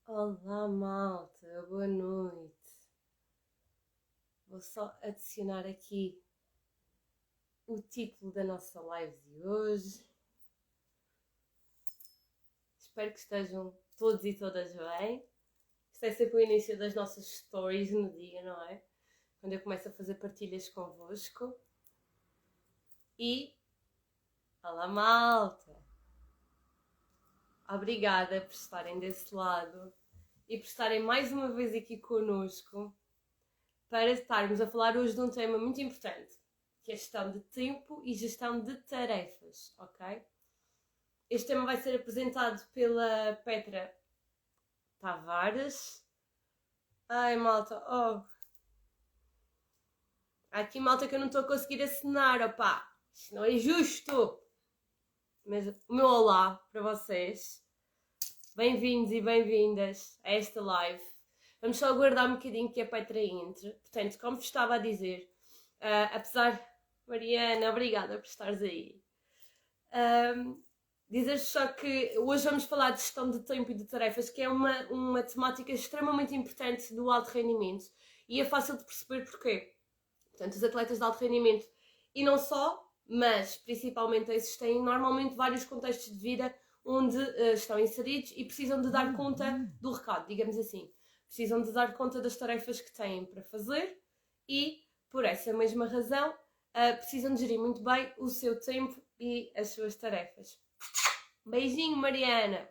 Olá, malta, boa noite. Vou só adicionar aqui o título da nossa live de hoje. Espero que estejam todos e todas bem. Isto é sempre o início das nossas stories no dia, não é? Quando eu começo a fazer partilhas convosco. E, olá, malta. Obrigada por estarem desse lado e por estarem mais uma vez aqui connosco para estarmos a falar hoje de um tema muito importante, que é a gestão de tempo e gestão de tarefas, ok? Este tema vai ser apresentado pela Petra Tavares. Ai, malta, há aqui malta que eu não estou a conseguir assinar, opá, isto não é justo. Mas o meu olá para vocês. Bem-vindos e bem-vindas a esta live. Vamos só aguardar um bocadinho que a Petra entre. Portanto, como vos estava a dizer, apesar... Mariana, obrigada por estares aí. Dizer só que hoje vamos falar de gestão de tempo e de tarefas, que é uma temática extremamente importante do alto rendimento. E é fácil de perceber porquê. Portanto, os atletas de alto rendimento, e não só, mas principalmente esses, têm normalmente vários contextos de vida onde estão inseridos e precisam de dar conta do recado, digamos assim. Precisam de dar conta das tarefas que têm para fazer e, por essa mesma razão, precisam de gerir muito bem o seu tempo e as suas tarefas. Beijinho, Mariana!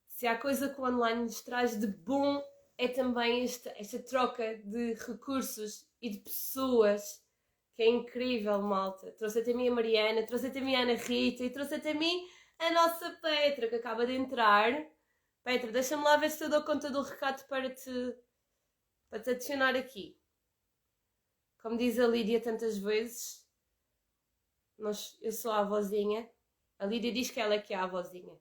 Se há coisa que o online nos traz de bom, é também esta troca de recursos e de pessoas, que é incrível, malta. Trouxe até a mim a Mariana, trouxe até a mim a Ana Rita e trouxe até a mim a nossa Petra, que acaba de entrar. Petra, deixa-me lá ver se eu dou conta do recado para te adicionar aqui. Como diz a Lídia tantas vezes, eu sou a avózinha. A Lídia diz que ela é que é a avózinha.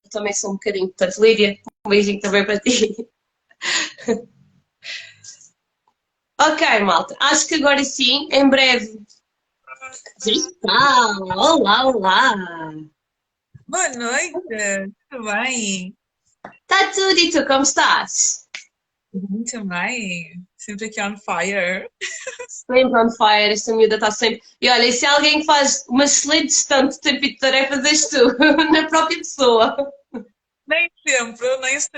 Eu também sou um bocadinho. Portanto, Lídia, um beijinho também para ti. Ok, malta. Acho que agora sim, em breve. Já está! Olá, olá! Boa noite, tudo bem? Está tudo e tu, como estás? Muito bem, sempre aqui on fire. Sempre on fire, esta miúda está sempre. E olha, e se alguém faz uma excelente gestão de tempo e de tarefas, és tu, na própria pessoa. Nem sempre, mas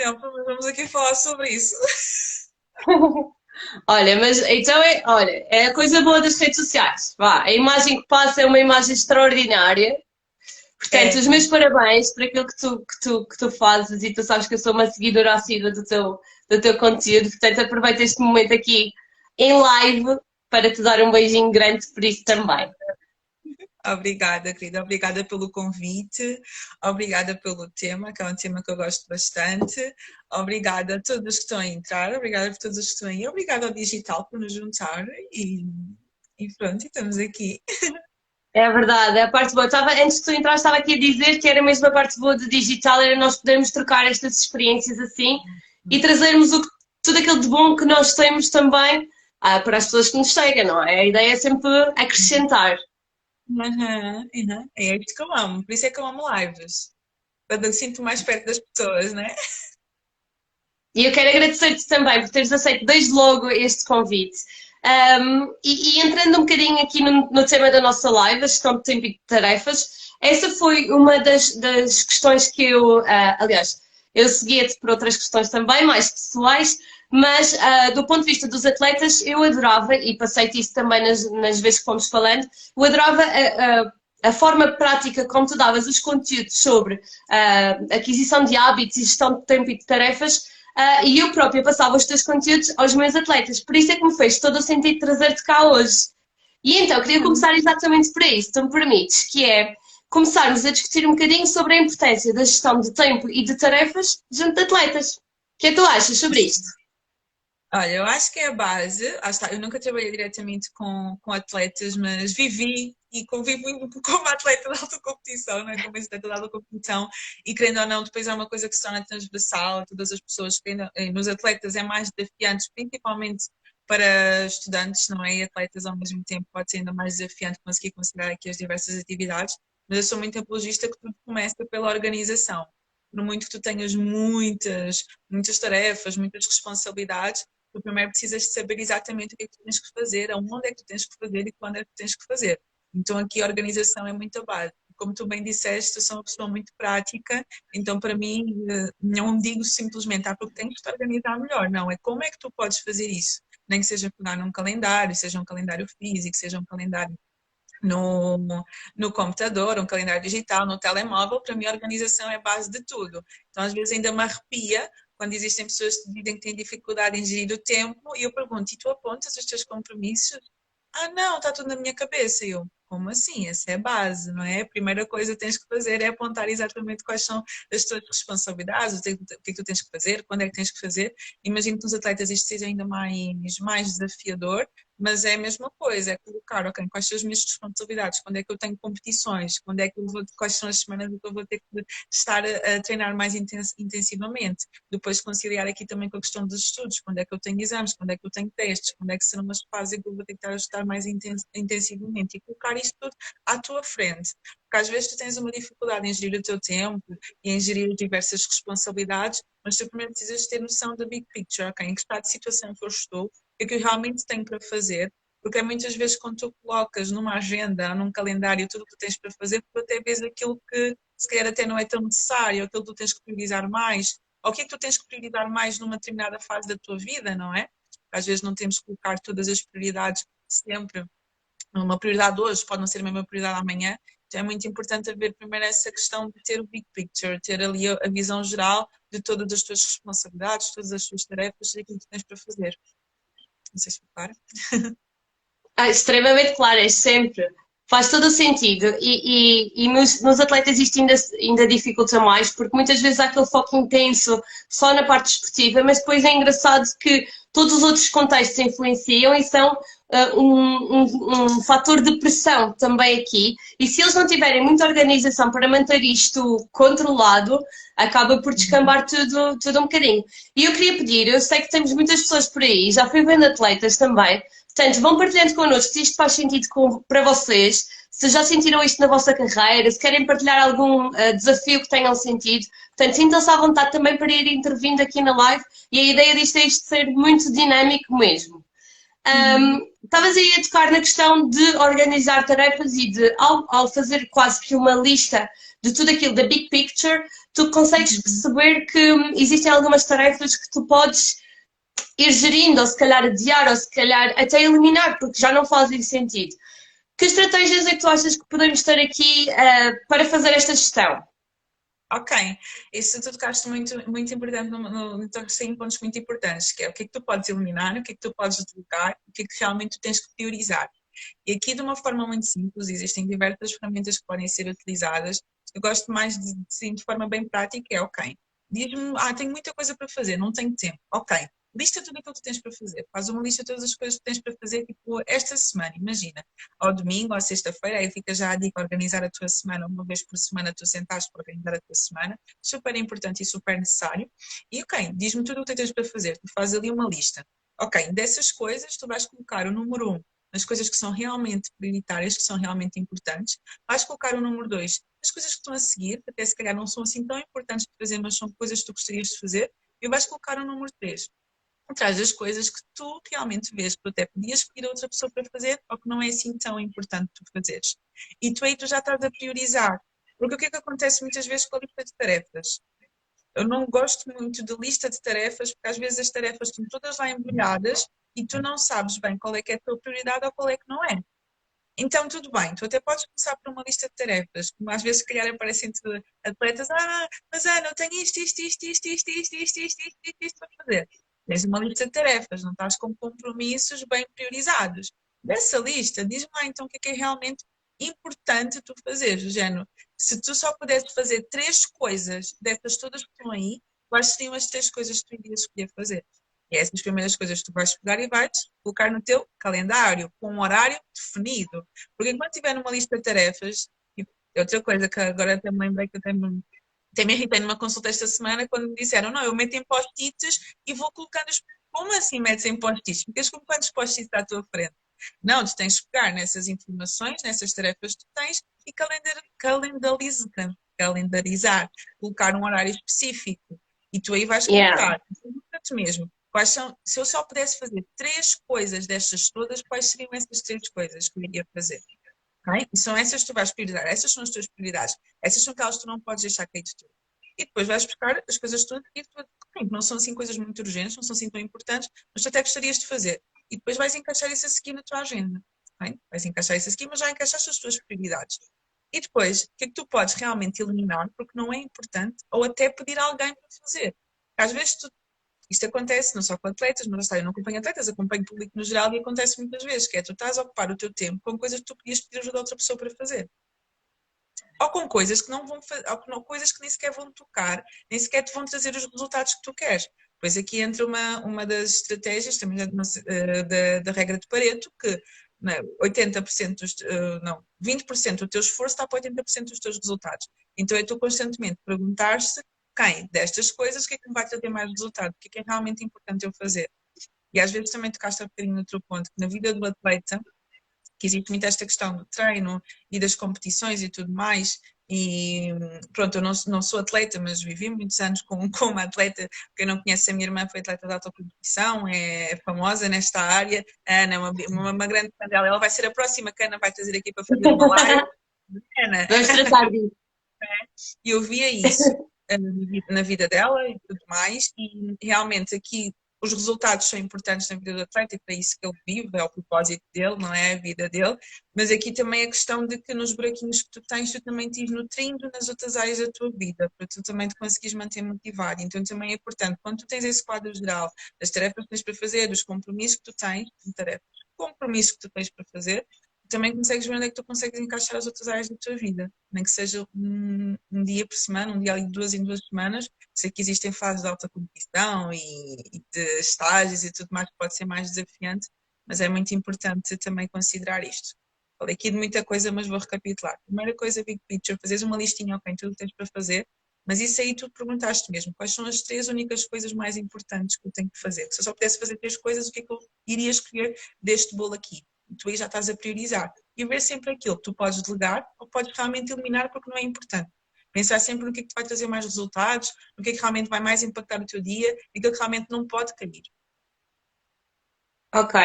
vamos aqui falar sobre isso. Olha, mas então é a coisa boa das redes sociais. Vá, a imagem que passa é uma imagem extraordinária. Portanto, É, os meus parabéns por aquilo que tu fazes e tu sabes que eu sou uma seguidora assídua do teu conteúdo. Portanto, aproveita este momento aqui em live para te dar um beijinho grande por isso também. obrigada, querida, obrigada pelo convite, obrigada pelo tema, que é um tema que eu gosto bastante. Obrigada a todos que estão a entrar, obrigada por todos os que estão aí, obrigada ao digital por nos juntar e pronto, estamos aqui. É verdade, é a parte boa. Antes de tu entrar, estava aqui a dizer que era mesmo a parte boa do digital, era nós podermos trocar estas experiências assim e trazermos tudo aquilo de bom que nós temos também para as pessoas que nos chegam, não é? A ideia é sempre acrescentar. Uhum, uhum. É isto que eu amo, por isso é que eu amo lives. Quando eu sinto mais perto das pessoas, né? E eu quero agradecer-te também por teres aceito desde logo este convite. E entrando um bocadinho aqui no tema da nossa live, a gestão de tempo e de tarefas, essa foi uma das questões que aliás, eu seguia-te por outras questões também, mais pessoais, mas do ponto de vista dos atletas, eu adorava, e passei-te isso também nas vezes que fomos falando, eu adorava a forma prática como tu davas os conteúdos sobre aquisição de hábitos e gestão de tempo e de tarefas, e eu própria passava os teus conteúdos aos meus atletas. Por isso é que me fez todo o sentido trazer-te cá hoje. E então, queria começar exatamente por aí, se tu me permites, que é começarmos a discutir um bocadinho sobre a importância da gestão de tempo e de tarefas junto de atletas. O que é que tu achas sobre isto? Olha, eu acho que é a base. Ah, está, eu nunca trabalhei diretamente com atletas, mas vivi e convivo muito como atleta de alta competição, né? Como atleta de alta competição, e querendo ou não, depois é uma coisa que se torna transversal a todas as pessoas. Nos atletas é mais desafiante, principalmente para estudantes, não é? E atletas ao mesmo tempo pode ser ainda mais desafiante conseguir considerar aqui as diversas atividades, mas eu sou muito apologista que tudo começa pela organização. por muito que tu tenhas muitas tarefas, muitas responsabilidades, tu primeiro precisas de saber exatamente o que é que tu tens que fazer, aonde é que tu tens que fazer e quando é que tu tens que fazer. Então aqui a organização é muito a base. Como tu bem disseste, eu sou uma pessoa muito prática, então para mim não digo simplesmente porque tens que te organizar melhor, não, é como é que tu podes fazer isso, nem que seja pegar num calendário, seja um calendário físico, seja um calendário no, no computador, um calendário digital, no telemóvel, para mim a organização é a base de tudo. Então às vezes ainda me arrepia quando existem pessoas que dizem que têm dificuldade em gerir o tempo e eu pergunto, e tu apontas os teus compromissos? Ah, não, está tudo na minha cabeça. E eu, como assim? Essa é a base, não é? A primeira coisa que tens que fazer é apontar exatamente quais são as tuas responsabilidades, o que é que tu tens que fazer, quando é que tens que fazer. Imagino que nos atletas isto seja ainda mais desafiador, mas é a mesma coisa, é colocar, ok, quais são as minhas responsabilidades, quando é que eu tenho competições, quando é que eu vou, quais são as semanas que eu vou ter que estar a treinar mais intensivamente. Depois conciliar aqui também com a questão dos estudos, quando é que eu tenho exames, quando é que eu tenho testes, quando é que serão umas fases em que eu vou ter que estar a estudar mais intensivamente e colocar isto tudo à tua frente. Porque às vezes tu tens uma dificuldade em gerir o teu tempo e em gerir diversas responsabilidades, mas tu primeiro precisas ter noção da big picture, ok? Em que estado de situação que eu estou, o que é que eu realmente tenho para fazer, porque é muitas vezes quando tu colocas numa agenda, num calendário, tudo o que tu tens para fazer, tu até vês aquilo que se calhar até não é tão necessário, aquilo que tu tens que priorizar mais, ou o que é que tu tens que priorizar mais numa determinada fase da tua vida, não é? Às vezes não temos que colocar todas as prioridades sempre. Uma prioridade hoje pode não ser a mesma prioridade amanhã. Então é muito importante haver primeiro essa questão de ter o big picture, ter ali a visão geral de todas as tuas responsabilidades, todas as tuas tarefas e aquilo que tens para fazer. Não sei se foi claro. Extremamente claro, é sempre. Faz todo o sentido. E nos atletas isto ainda dificulta mais, porque muitas vezes há aquele foco intenso só na parte desportiva, mas depois é engraçado que todos os outros contextos influenciam e são um fator de pressão também aqui. E se eles não tiverem muita organização para manter isto controlado, acaba por descambar tudo um bocadinho. E eu queria pedir, eu sei que temos muitas pessoas por aí, já fui vendo atletas também. Portanto, vão partilhando connosco se isto faz sentido para vocês, se já sentiram isto na vossa carreira, se querem partilhar algum desafio que tenham sentido. Portanto, sintam-se à vontade também para ir intervindo aqui na live e a ideia disto é isto ser muito dinâmico mesmo. Estavas aí a tocar na questão de organizar tarefas e de, ao fazer quase que uma lista de tudo aquilo da big picture, tu consegues perceber que existem algumas tarefas que tu podes ir gerindo, ou se calhar adiar, ou se calhar até eliminar, porque já não fazem sentido. Que estratégias é que tu achas que podemos ter aqui para fazer esta gestão? Ok, isso tu tocaste muito importante, tocaste em pontos muito importantes, que é o que é que tu podes eliminar, o que é que tu podes delegar, o que é que realmente tu tens que priorizar. E aqui de uma forma muito simples, existem diversas ferramentas que podem ser utilizadas. Eu gosto mais de forma bem prática, é ok. Diz-me, tenho muita coisa para fazer, não tenho tempo. Ok, lista tudo aquilo que tens para fazer. Faz uma lista de todas as coisas que tens para fazer, tipo, esta semana, imagina, ao domingo, à sexta-feira, aí fica já a dica organizar a tua semana, uma vez por semana tu sentares para organizar a tua semana, super importante e super necessário. E ok, diz-me tudo o que tens para fazer, tu fazes ali uma lista. Ok, dessas coisas tu vais colocar o número 1 nas coisas que são realmente prioritárias, que são realmente importantes, vais colocar o número 2 as coisas que estão a seguir, até se calhar não são assim tão importantes de fazer, mas são coisas que tu gostarias de fazer, e vais colocar o número 3 atrás das coisas que tu realmente vês, que tu até podias pedir a outra pessoa para fazer, ou que não é assim tão importante tu fazeres. E tu aí tu já estás a priorizar. Porque o que é que acontece muitas vezes com a lista de tarefas? Eu não gosto muito de lista de tarefas, porque às vezes as tarefas estão todas lá embrulhadas e tu não sabes bem qual é que é a tua prioridade ou qual é que não é. Então, tudo bem, tu até podes começar por uma lista de tarefas, como às vezes, se calhar, aparecem atletas, mas Ana, eu tenho isto para fazer. Tens uma lista de tarefas, não estás com compromissos bem priorizados. Dessa lista, diz-me lá então o que é realmente importante tu fazeres, do género. Se tu só pudesses fazer 3 coisas dessas todas que estão aí, quais seriam as 3 coisas que tu irias escolher fazer? E essas primeiras coisas tu vais pegar e vais colocar no teu calendário, com um horário definido. Porque enquanto estiver numa lista de tarefas, e outra coisa que agora até me lembrei que até me irritei numa consulta esta semana quando me disseram, não, eu meto em post-its e vou colocando os... Como assim metes em post-its? Ficas com quantos post-its à tua frente? Não, tu tens que pegar nessas informações, nessas tarefas que tu tens e calendarizar, colocar um horário específico. E tu aí vais Yeah. colocar, mesmo, quais são, se eu só pudesse fazer 3 coisas destas todas, quais seriam essas 3 coisas que eu iria fazer? Ok? E são essas que tu vais priorizar, essas são as tuas prioridades, essas são aquelas que tu não podes deixar cair de tudo. E depois vais buscar as coisas todas e tu, não são assim coisas muito urgentes, não são assim tão importantes, mas tu até gostarias de fazer. E depois vais encaixar isso a seguir na tua agenda. Ok? Vais encaixar isso a seguir, mas já encaixaste as tuas prioridades. E depois, o que é que tu podes realmente eliminar porque não é importante ou até pedir a alguém para fazer? Às vezes isto acontece não só com atletas, mas eu não acompanho atletas, acompanho público no geral e acontece muitas vezes, que é tu estás a ocupar o teu tempo com coisas que tu podias pedir ajuda a outra pessoa para fazer. Ou com coisas que não vão fazer, ou com coisas que nem sequer vão tocar, nem sequer te vão trazer os resultados que tu queres. Pois aqui entra uma das estratégias, também da regra de Pareto, que 80% não, 20% do teu esforço está para 80% dos teus resultados. Então é tu constantemente perguntar-se quem destas coisas, o que é que me vai trazer mais resultado? O que é realmente importante eu fazer? E às vezes também tocaste um bocadinho no teu ponto, que na vida do atleta, que existe muito esta questão do treino e das competições e tudo mais. E pronto, eu não sou atleta, mas vivi muitos anos com uma atleta. Quem não conhece, a minha irmã foi atleta de alta competição, é famosa nesta área. A Ana é uma grande fã dela. Ela vai ser a próxima que a Ana vai trazer aqui para fazer uma live. Ana, Vamos tratar disso. e eu via isso na vida dela e tudo mais, e realmente aqui os resultados são importantes na vida do atleta e para isso que ele vive, é o propósito dele, não é a vida dele, mas aqui também a questão de que nos buraquinhos que tu tens, tu também te ires nutrindo nas outras áreas da tua vida, para tu também te conseguires manter motivado. Então também é importante, quando tu tens esse quadro geral das tarefas que tens para fazer, dos compromissos que tu tens, compromissos que tu tens para fazer, também consegues ver onde é que tu consegues encaixar as outras áreas da tua vida, nem que seja um dia por semana, um dia ali de 2 em 2 semanas. Sei que existem fases de alta competição e de estágios e tudo mais que pode ser mais desafiante, mas é muito importante também considerar isto. Falei aqui de muita coisa, mas vou recapitular. Primeira coisa, big picture, fazeres uma listinha, ok, tudo o que tens para fazer, mas isso aí tu perguntaste mesmo, quais são as 3 únicas coisas mais importantes que eu tenho que fazer? Se eu só pudesse fazer 3 coisas, o que é que eu iria escolher deste bolo aqui? Tu aí já estás a priorizar. E ver sempre aquilo que tu podes delegar ou podes realmente eliminar porque não é importante. Pensar sempre no que é que te vai trazer mais resultados, no que é que realmente vai mais impactar o teu dia e aquilo que realmente não pode cair. Ok,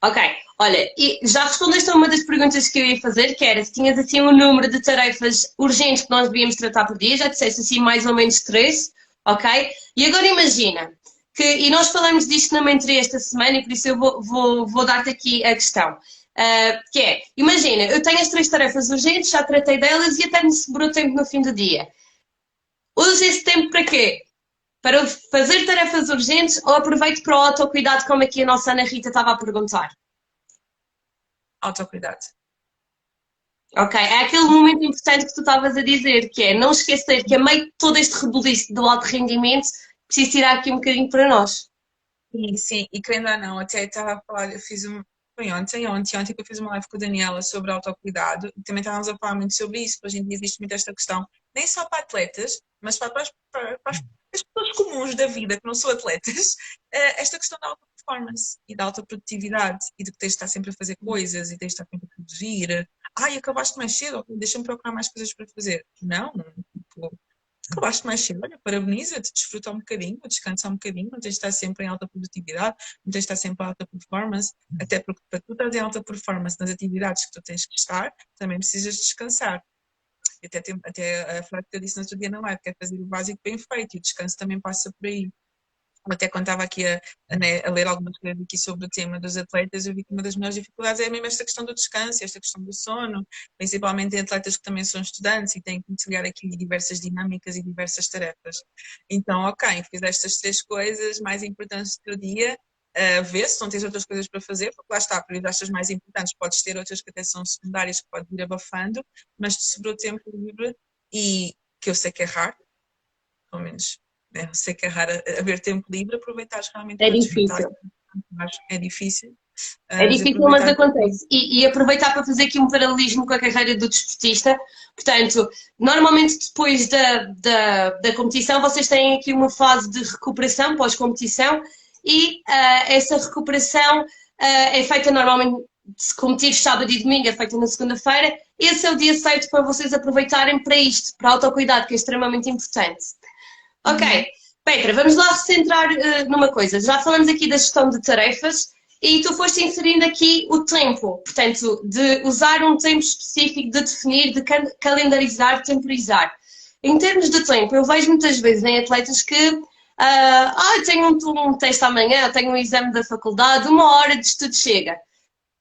ok. Olha, e já respondeste a uma das perguntas que eu ia fazer, que era se tinhas assim um número de tarefas urgentes que nós devíamos tratar por dia, já disseste assim mais ou menos 3, ok? E agora imagina e nós falamos disto na mentoria esta semana e por isso eu vou dar-te aqui a questão. Que é, imagina, eu tenho as 3 tarefas urgentes, já tratei delas e até me sobrou tempo no fim do dia. Uso esse tempo para quê? Para fazer tarefas urgentes ou aproveito para o autocuidado, como aqui a nossa Ana Rita estava a perguntar? Autocuidado. Ok, é aquele momento importante que tu estavas a dizer, que é não esquecer que a meio de todo este rebuliço do alto rendimento, preciso tirar aqui um bocadinho para nós. Sim, sim, e querendo ou não, até estava a falar, foi ontem que eu fiz uma live com a Daniela sobre autocuidado e também estávamos a falar muito sobre isso, porque hoje em dia existe muito esta questão, nem só para atletas, mas para as pessoas comuns da vida que não são atletas, esta questão da alta performance e da alta produtividade e de que tens de estar sempre a fazer coisas e tens de estar sempre a produzir. Ai, acabaste mais cedo, ok, deixa-me procurar mais coisas para fazer. Não, tipo, acabaste mais cedo, olha, parabeniza-te, desfruta um bocadinho, descansa um bocadinho, não tens de estar sempre em alta produtividade, não tens de estar sempre em alta performance, até porque para tu estás em alta performance nas atividades que tu tens que estar, também precisas descansar. E até a frase que eu disse no outro dia na live, que é fazer o básico bem feito, e o descanso também passa por aí. Até quando estava aqui a ler algumas coisas aqui sobre o tema dos atletas, eu vi que uma das maiores dificuldades é mesmo esta questão do descanso, esta questão do sono, principalmente em atletas que também são estudantes e têm que conciliar aqui diversas dinâmicas e diversas tarefas. Então, ok, fiz estas 3 coisas mais importantes do teu dia, vê se não tens outras coisas para fazer, porque lá está, prioridades as mais importantes, podes ter outras que até são secundárias que podes ir abafando, mas te sobrou tempo livre e que eu sei que é raro, pelo menos sei que é raro haver tempo livre, aproveitar realmente É para desfrutar. difícil. É difícil, É mas difícil, mas aproveitar. acontece. E aproveitar para fazer aqui um paralelismo com a carreira do desportista. Portanto, normalmente depois da competição, vocês têm aqui uma fase de recuperação, pós-competição, e essa recuperação é feita normalmente, se competir sábado e domingo, é feita na segunda-feira, esse é o dia certo para vocês aproveitarem para isto, para autocuidado, que é extremamente importante. Ok, Uhum. Petra, vamos lá recentrar numa coisa. Já falamos aqui da gestão de tarefas e tu foste inserindo aqui o tempo, portanto, de usar um tempo específico, de definir, de calendarizar, temporizar. Em termos de tempo, eu vejo muitas vezes em atletas que tenho um teste amanhã, tenho um exame da faculdade, 1 hora de estudo chega.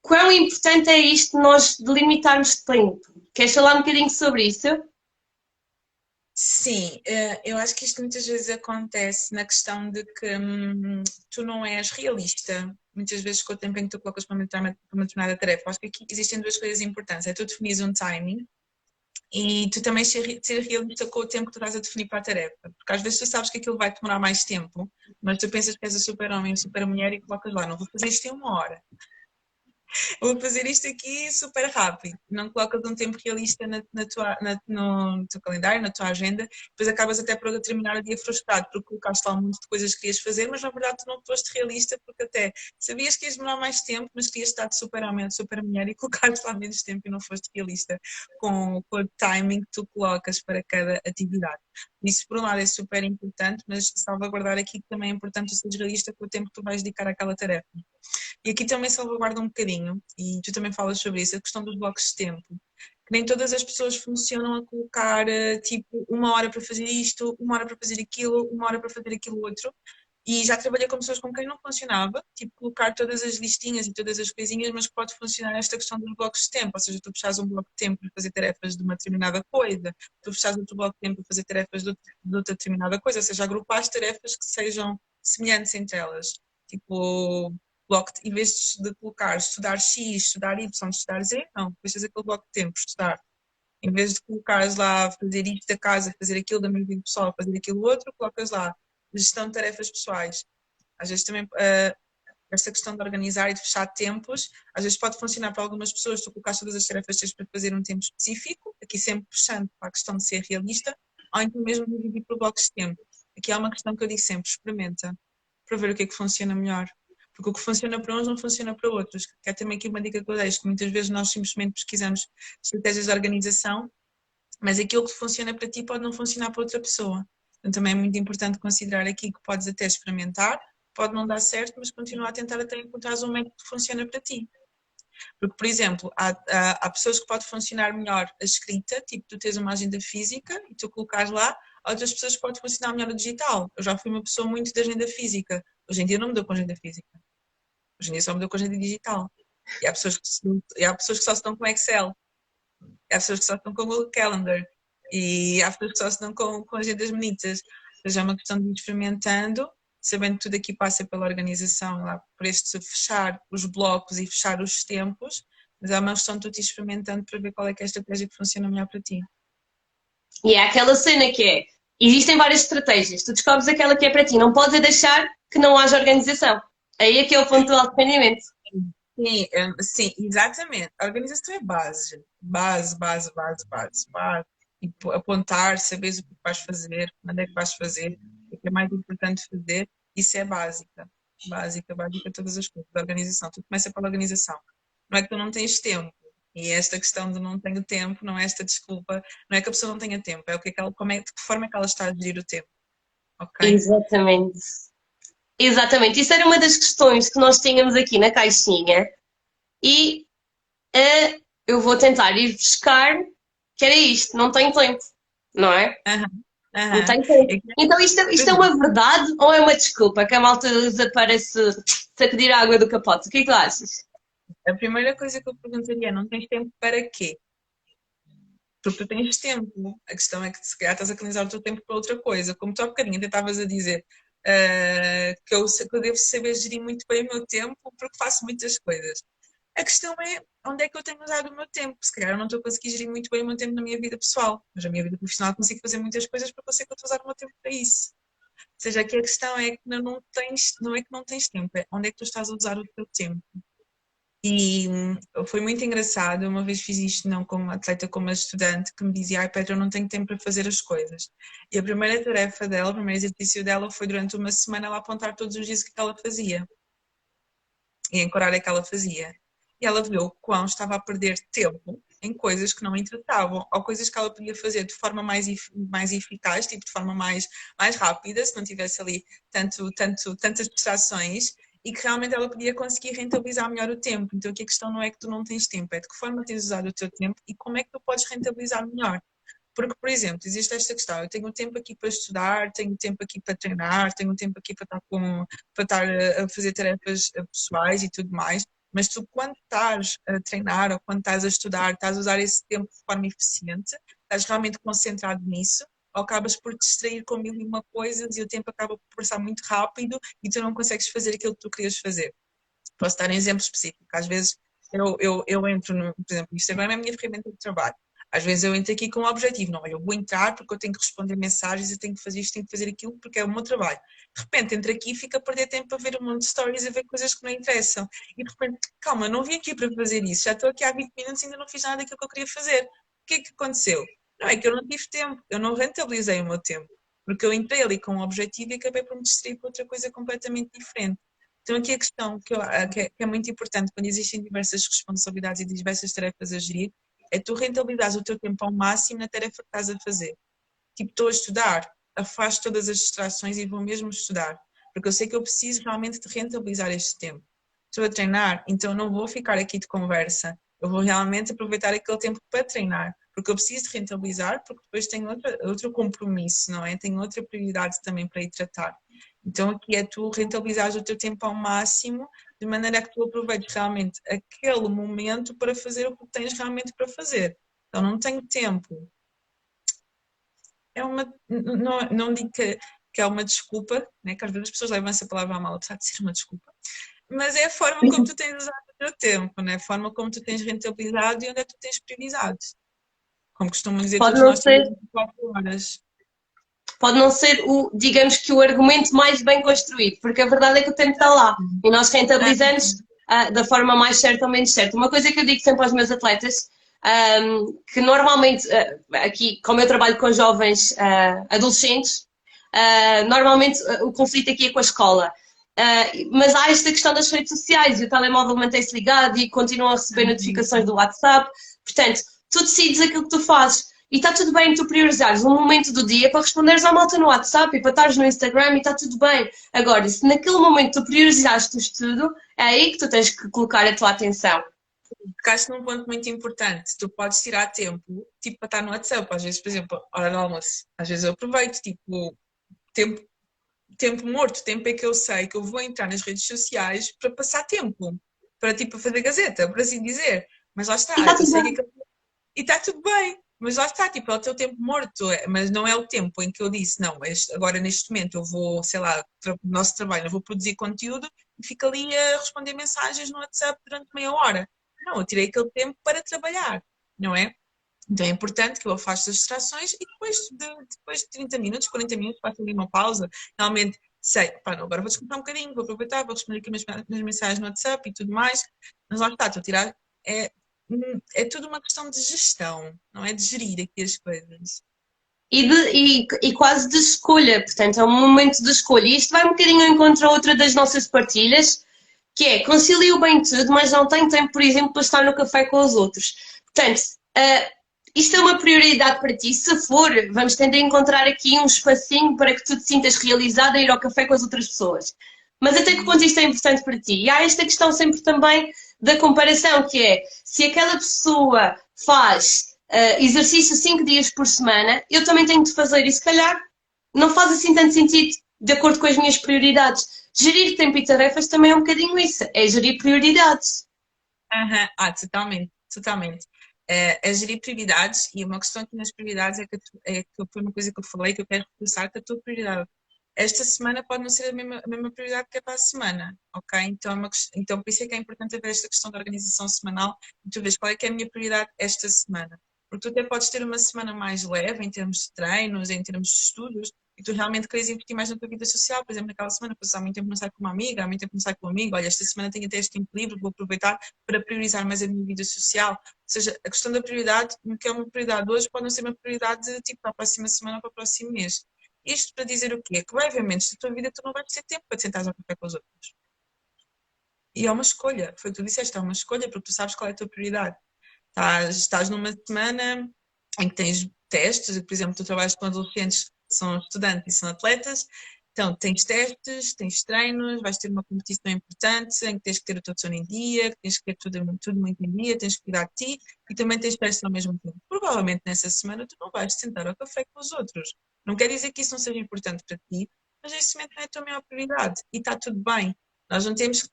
Quão importante é isto nós delimitarmos tempo? Queres falar um bocadinho sobre isso? Sim, eu acho que isto muitas vezes acontece na questão de que tu não és realista, muitas vezes com o tempo em que tu colocas para uma determinada tarefa. Acho que aqui existem duas coisas importantes, é tu definires um timing e tu também ser realista com o tempo que tu estás a definir para a tarefa. Porque às vezes tu sabes que aquilo vai demorar mais tempo, mas tu pensas que és a super-homem, a super-mulher e colocas lá, não vou fazer isto em 1 hora. Vou fazer isto aqui super rápido. Não colocas um tempo realista no teu calendário, na tua agenda, depois acabas até por terminar o dia frustrado, porque colocaste lá um monte de coisas que querias fazer, mas na verdade tu não foste realista, porque até sabias que ias demorar mais tempo, mas querias estar de super homem, de super mulher e colocaste lá menos tempo e não foste realista com o timing que tu colocas para cada atividade. Isso, por um lado, é super importante, mas salvaguardar aqui que também é importante tu seres realista com o tempo que tu vais dedicar àquela tarefa. E aqui também salvaguarda um bocadinho, e tu também falas sobre isso, a questão dos blocos de tempo. Que nem todas as pessoas funcionam a colocar tipo 1 hora para fazer isto, 1 hora para fazer aquilo, 1 hora para fazer aquilo outro. E já trabalhei com pessoas com quem não funcionava, tipo colocar todas as listinhas e todas as coisinhas, mas pode funcionar esta questão dos blocos de tempo, ou seja, tu fechares um bloco de tempo para fazer tarefas de uma determinada coisa, tu fechares outro bloco de tempo para fazer tarefas de outra determinada coisa, ou seja, agrupar as tarefas que sejam semelhantes entre elas. Tipo, bloco em vez de colocar estudar X, estudar Y, estudar Z, não, deixas aquele bloco de tempo, estudar. Em vez de colocares lá fazer isto da casa, fazer aquilo da minha vida pessoal, fazer aquilo outro, colocas lá gestão de tarefas pessoais. Às vezes também esta questão de organizar e de fechar tempos, às vezes pode funcionar para algumas pessoas, tu colocaste todas as tarefas que tens para fazer um tempo específico, aqui sempre puxando para a questão de ser realista, ou então mesmo dividir por blocos de tempo. Aqui há uma questão que eu digo sempre, experimenta, para ver o que é que funciona melhor. Porque o que funciona para uns não funciona para outros. Que é também aqui uma dica que eu deixo, que muitas vezes nós simplesmente pesquisamos estratégias de organização, mas aquilo que funciona para ti pode não funcionar para outra pessoa. Então também é muito importante considerar aqui que podes até experimentar, pode não dar certo, mas continua a tentar até encontrar um método que funciona para ti. Porque, por exemplo, há pessoas que pode funcionar melhor a escrita, tipo tu tens uma agenda física e tu colocares lá, há outras pessoas que pode funcionar melhor o digital. Eu já fui uma pessoa muito da agenda física. Hoje em dia não me dou com agenda física. Hoje em dia só me dou com agenda digital. E há pessoas que só se dão com Excel. E há pessoas que só estão com o Google Calendar. E há pessoas que só se dão com agendas bonitas. Ou seja, é uma questão de ir experimentando, sabendo que tudo aqui passa pela organização, lá, por este fechar os blocos e fechar os tempos, mas é uma questão de tu ir experimentando para ver qual é que é a estratégia que funciona melhor para ti. E é aquela cena que é, existem várias estratégias, tu descobres aquela que é para ti, não podes é deixar que não haja organização. Aí é que é o ponto do alto rendimento. Sim, sim, exatamente. A organização é base, base, base, base, base, base. E apontar, saberes o que vais fazer, quando é que vais fazer, o que é mais importante fazer, isso é básica. Básica, básica, todas as coisas da organização. Tudo começa pela organização. Não é que tu não tens tempo. E esta questão de não tenho tempo, não é esta desculpa, não é que a pessoa não tenha tempo, é o que é que ela, como é, de que forma é que ela está a gerir o tempo, ok? Exatamente. Exatamente. Isso era uma das questões que nós tínhamos aqui na caixinha e eu vou tentar ir buscar, que era isto, não tenho tempo, não é? Aham, Não aham. tenho tempo. É que, Então isto é uma verdade ou é uma desculpa que a malta usa para se sacudir a água do capote? O que é que tu achas? a primeira coisa que eu perguntaria é: não tens tempo para quê? Porque tu tens tempo. A questão é que se calhar estás a canalizar o teu tempo para outra coisa. Como tu há bocadinho até estavas a dizer, que eu devo saber gerir muito bem o meu tempo porque faço muitas coisas. A questão é onde é que eu tenho usado o meu tempo. Se calhar eu não estou a conseguir gerir muito bem o meu tempo na minha vida pessoal, mas na minha vida profissional consigo fazer muitas coisas porque eu sei que eu estou a usar o meu tempo para isso. Ou seja, aqui a questão é que não é que não tens tempo, é onde é que tu estás a usar o teu tempo. E foi muito engraçado. Eu uma vez fiz isto, não como atleta, como estudante, que me dizia: ai, Petra, eu não tenho tempo para fazer as coisas. E a primeira tarefa dela, o primeiro exercício dela foi durante uma semana ela apontar todos os dias o que ela fazia e em que horário é que ela fazia. E ela viu o quão estava a perder tempo em coisas que não interessavam, ou coisas que ela podia fazer de forma mais eficaz, tipo de forma mais rápida, se não tivesse ali tantas distrações, e que realmente ela podia conseguir rentabilizar melhor o tempo. Então aqui a questão não é que tu não tens tempo, é de que forma tens usado o teu tempo e como é que tu podes rentabilizar melhor. Porque, por exemplo, existe esta questão, eu tenho tempo aqui para estudar, tenho tempo aqui para treinar, tenho tempo aqui para estar a fazer tarefas pessoais e tudo mais, mas tu quando estás a treinar ou quando estás a estudar, estás a usar esse tempo de forma eficiente, estás realmente concentrado nisso, ou acabas por te distrair com mil e uma coisas e o tempo acaba por passar muito rápido e tu não consegues fazer aquilo que tu querias fazer. Posso dar um exemplo específico. Às vezes eu entro, por exemplo, o Instagram é a minha ferramenta de trabalho. Às vezes eu entro aqui com um objetivo, não, eu vou entrar porque eu tenho que responder mensagens, eu tenho que fazer isto, tenho que fazer aquilo porque é o meu trabalho. De repente entro aqui e fico a perder tempo a ver um monte de stories, a ver coisas que não interessam. E de repente, calma, não vim aqui para fazer isso, já estou aqui há 20 minutos e ainda não fiz nada daquilo que eu queria fazer. O que é que aconteceu? Não, é que eu não tive tempo, eu não rentabilizei o meu tempo, porque eu entrei ali com um objetivo e acabei por me distrair para outra coisa completamente diferente. Então, aqui a questão que é muito importante quando existem diversas responsabilidades e diversas tarefas a gerir é tu rentabilizares o teu tempo ao máximo na tarefa que estás a fazer. Tipo, estou a estudar, afasto todas as distrações e vou mesmo estudar, porque eu sei que eu preciso realmente de rentabilizar este tempo. Estou a treinar, então não vou ficar aqui de conversa, eu vou realmente aproveitar aquele tempo para treinar, porque eu preciso de rentabilizar, porque depois tenho outro compromisso, não é? Tenho outra prioridade também para ir tratar. Então aqui é tu rentabilizares o teu tempo ao máximo, de maneira a que tu aproveites realmente aquele momento para fazer o que tens realmente para fazer. Então não tenho tempo. Não digo que é uma desculpa, né? Que às vezes as pessoas levam essa palavra à mal, apesar de ser uma desculpa, mas é a forma como tu tens usado o teu tempo, né? A forma como tu tens rentabilizado e onde é que tu tens priorizado. Como costumam dizer, Pode todos não nós temos ser, 24 horas. pode não ser digamos que o argumento mais bem construído, porque a verdade é que o tempo está lá e nós Ah, rentabilizamos da forma mais certa ou menos certa. Uma coisa que eu digo sempre aos meus atletas, que normalmente, aqui, como eu trabalho com jovens adolescentes, normalmente o conflito aqui é com a escola. Mas há esta questão das redes sociais e o telemóvel mantém-se ligado e continua a receber notificações do WhatsApp. Portanto, tu decides aquilo que tu fazes. E está tudo bem tu priorizares um momento do dia para responderes à malta no WhatsApp e para estares no Instagram e está tudo bem. Agora, se naquele momento tu priorizaste o estudo, é aí que tu tens que colocar a tua atenção. Tocaste num ponto muito importante. Tu podes tirar tempo, tipo, para estar no WhatsApp. Às vezes, por exemplo, hora do almoço. Às vezes eu aproveito, tipo, tempo, tempo morto, tempo em que eu sei que eu vou entrar nas redes sociais para passar tempo. Para, tipo, fazer gazeta, por assim dizer. Mas lá E está, está eu tudo sei bem. que e está tudo bem. Mas lá está, tipo, é o teu tempo morto, mas não é o tempo em que eu disse, não, agora neste momento eu vou, sei lá, no nosso trabalho, eu vou produzir conteúdo e fico ali a responder mensagens no WhatsApp durante meia hora. Não, eu tirei aquele tempo para trabalhar, não é? Então é importante que eu afaste as distrações e depois de 30 minutos, 40 minutos, faço ali uma pausa. Realmente sei, pá, não, agora vou descansar um bocadinho, vou aproveitar, vou responder aqui umas mensagens no WhatsApp e tudo mais. Mas lá está, estou a tirar. É, é tudo uma questão de gestão, não é de gerir aqui as coisas. E quase de escolha, portanto, é um momento de escolha. E isto vai um bocadinho ao encontro a outra das nossas partilhas, que é concilio bem tudo, mas não tenho tempo, por exemplo, para estar no café com os outros. Portanto, uh, isto é uma prioridade para ti. Se for, vamos tentar encontrar aqui um espacinho para que tu te sintas realizada a ir ao café com as outras pessoas. Mas até que ponto isto é importante para ti? E há esta questão sempre também da comparação, que é se aquela pessoa faz exercício 5 dias por semana, eu também tenho de fazer e se calhar não faz assim tanto sentido de acordo com as minhas prioridades. Gerir tempo e tarefas também é um bocadinho isso, é gerir prioridades. Aham. Ah, totalmente, totalmente. É gerir prioridades e uma questão aqui nas prioridades é que foi uma coisa que eu falei que eu quero reforçar que a tua prioridade esta semana pode não ser a mesma prioridade que é para a semana, ok? Então, então por isso é que é importante haver esta questão da organização semanal e tu vês qual é que é a minha prioridade esta semana. Porque tu até podes ter uma semana mais leve em termos de treinos, em termos de estudos, e tu realmente queres investir mais na tua vida social. Por exemplo, naquela semana, passar muito tempo não sai com uma amiga, há muito tempo não sai com um amigo, olha, esta semana tenho até este tempo livre, vou aproveitar para priorizar mais a minha vida social. Ou seja, a questão da prioridade, o que é uma prioridade hoje, pode não ser uma prioridade tipo para a próxima semana ou para o próximo mês. Isto para dizer o quê? Que vai haver momentos da tua vida que tu não vais ter tempo para te sentares ao café com os outros. E é uma escolha, foi o que tu disseste, é uma escolha porque tu sabes qual é a tua prioridade. Estás numa semana em que tens testes, por exemplo, tu trabalhas com adolescentes que são estudantes e são atletas, então tens testes, tens treinos, vais ter uma competição importante em que tens que ter o teu sono em dia, tens que ter tudo muito em dia, tens que cuidar de ti e também tens testes ao mesmo tempo. Provavelmente nessa semana tu não vais te sentar ao café com os outros. Não quer dizer que isso não seja importante para ti, mas neste momento não é a tua maior prioridade e está tudo bem. Nós não temos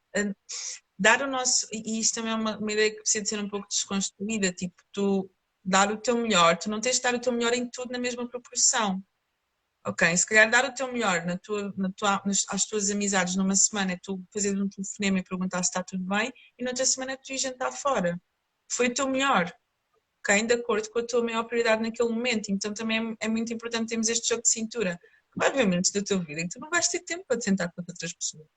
dar o nosso, e isto também é uma ideia que precisa de ser um pouco desconstruída, tipo, tu dar o teu melhor, tu não tens de dar o teu melhor em tudo na mesma proporção, ok? Se calhar dar o teu melhor às tuas amizades numa semana é tu fazeres um telefonema e perguntar se está tudo bem, e noutra semana é tu ir jantar fora. Foi o teu melhor, ok? De acordo com a tua maior prioridade naquele momento, então também é muito importante termos este jogo de cintura. Vai haver momentos da tua vida em que tu não vais ter tempo para te sentar com outras pessoas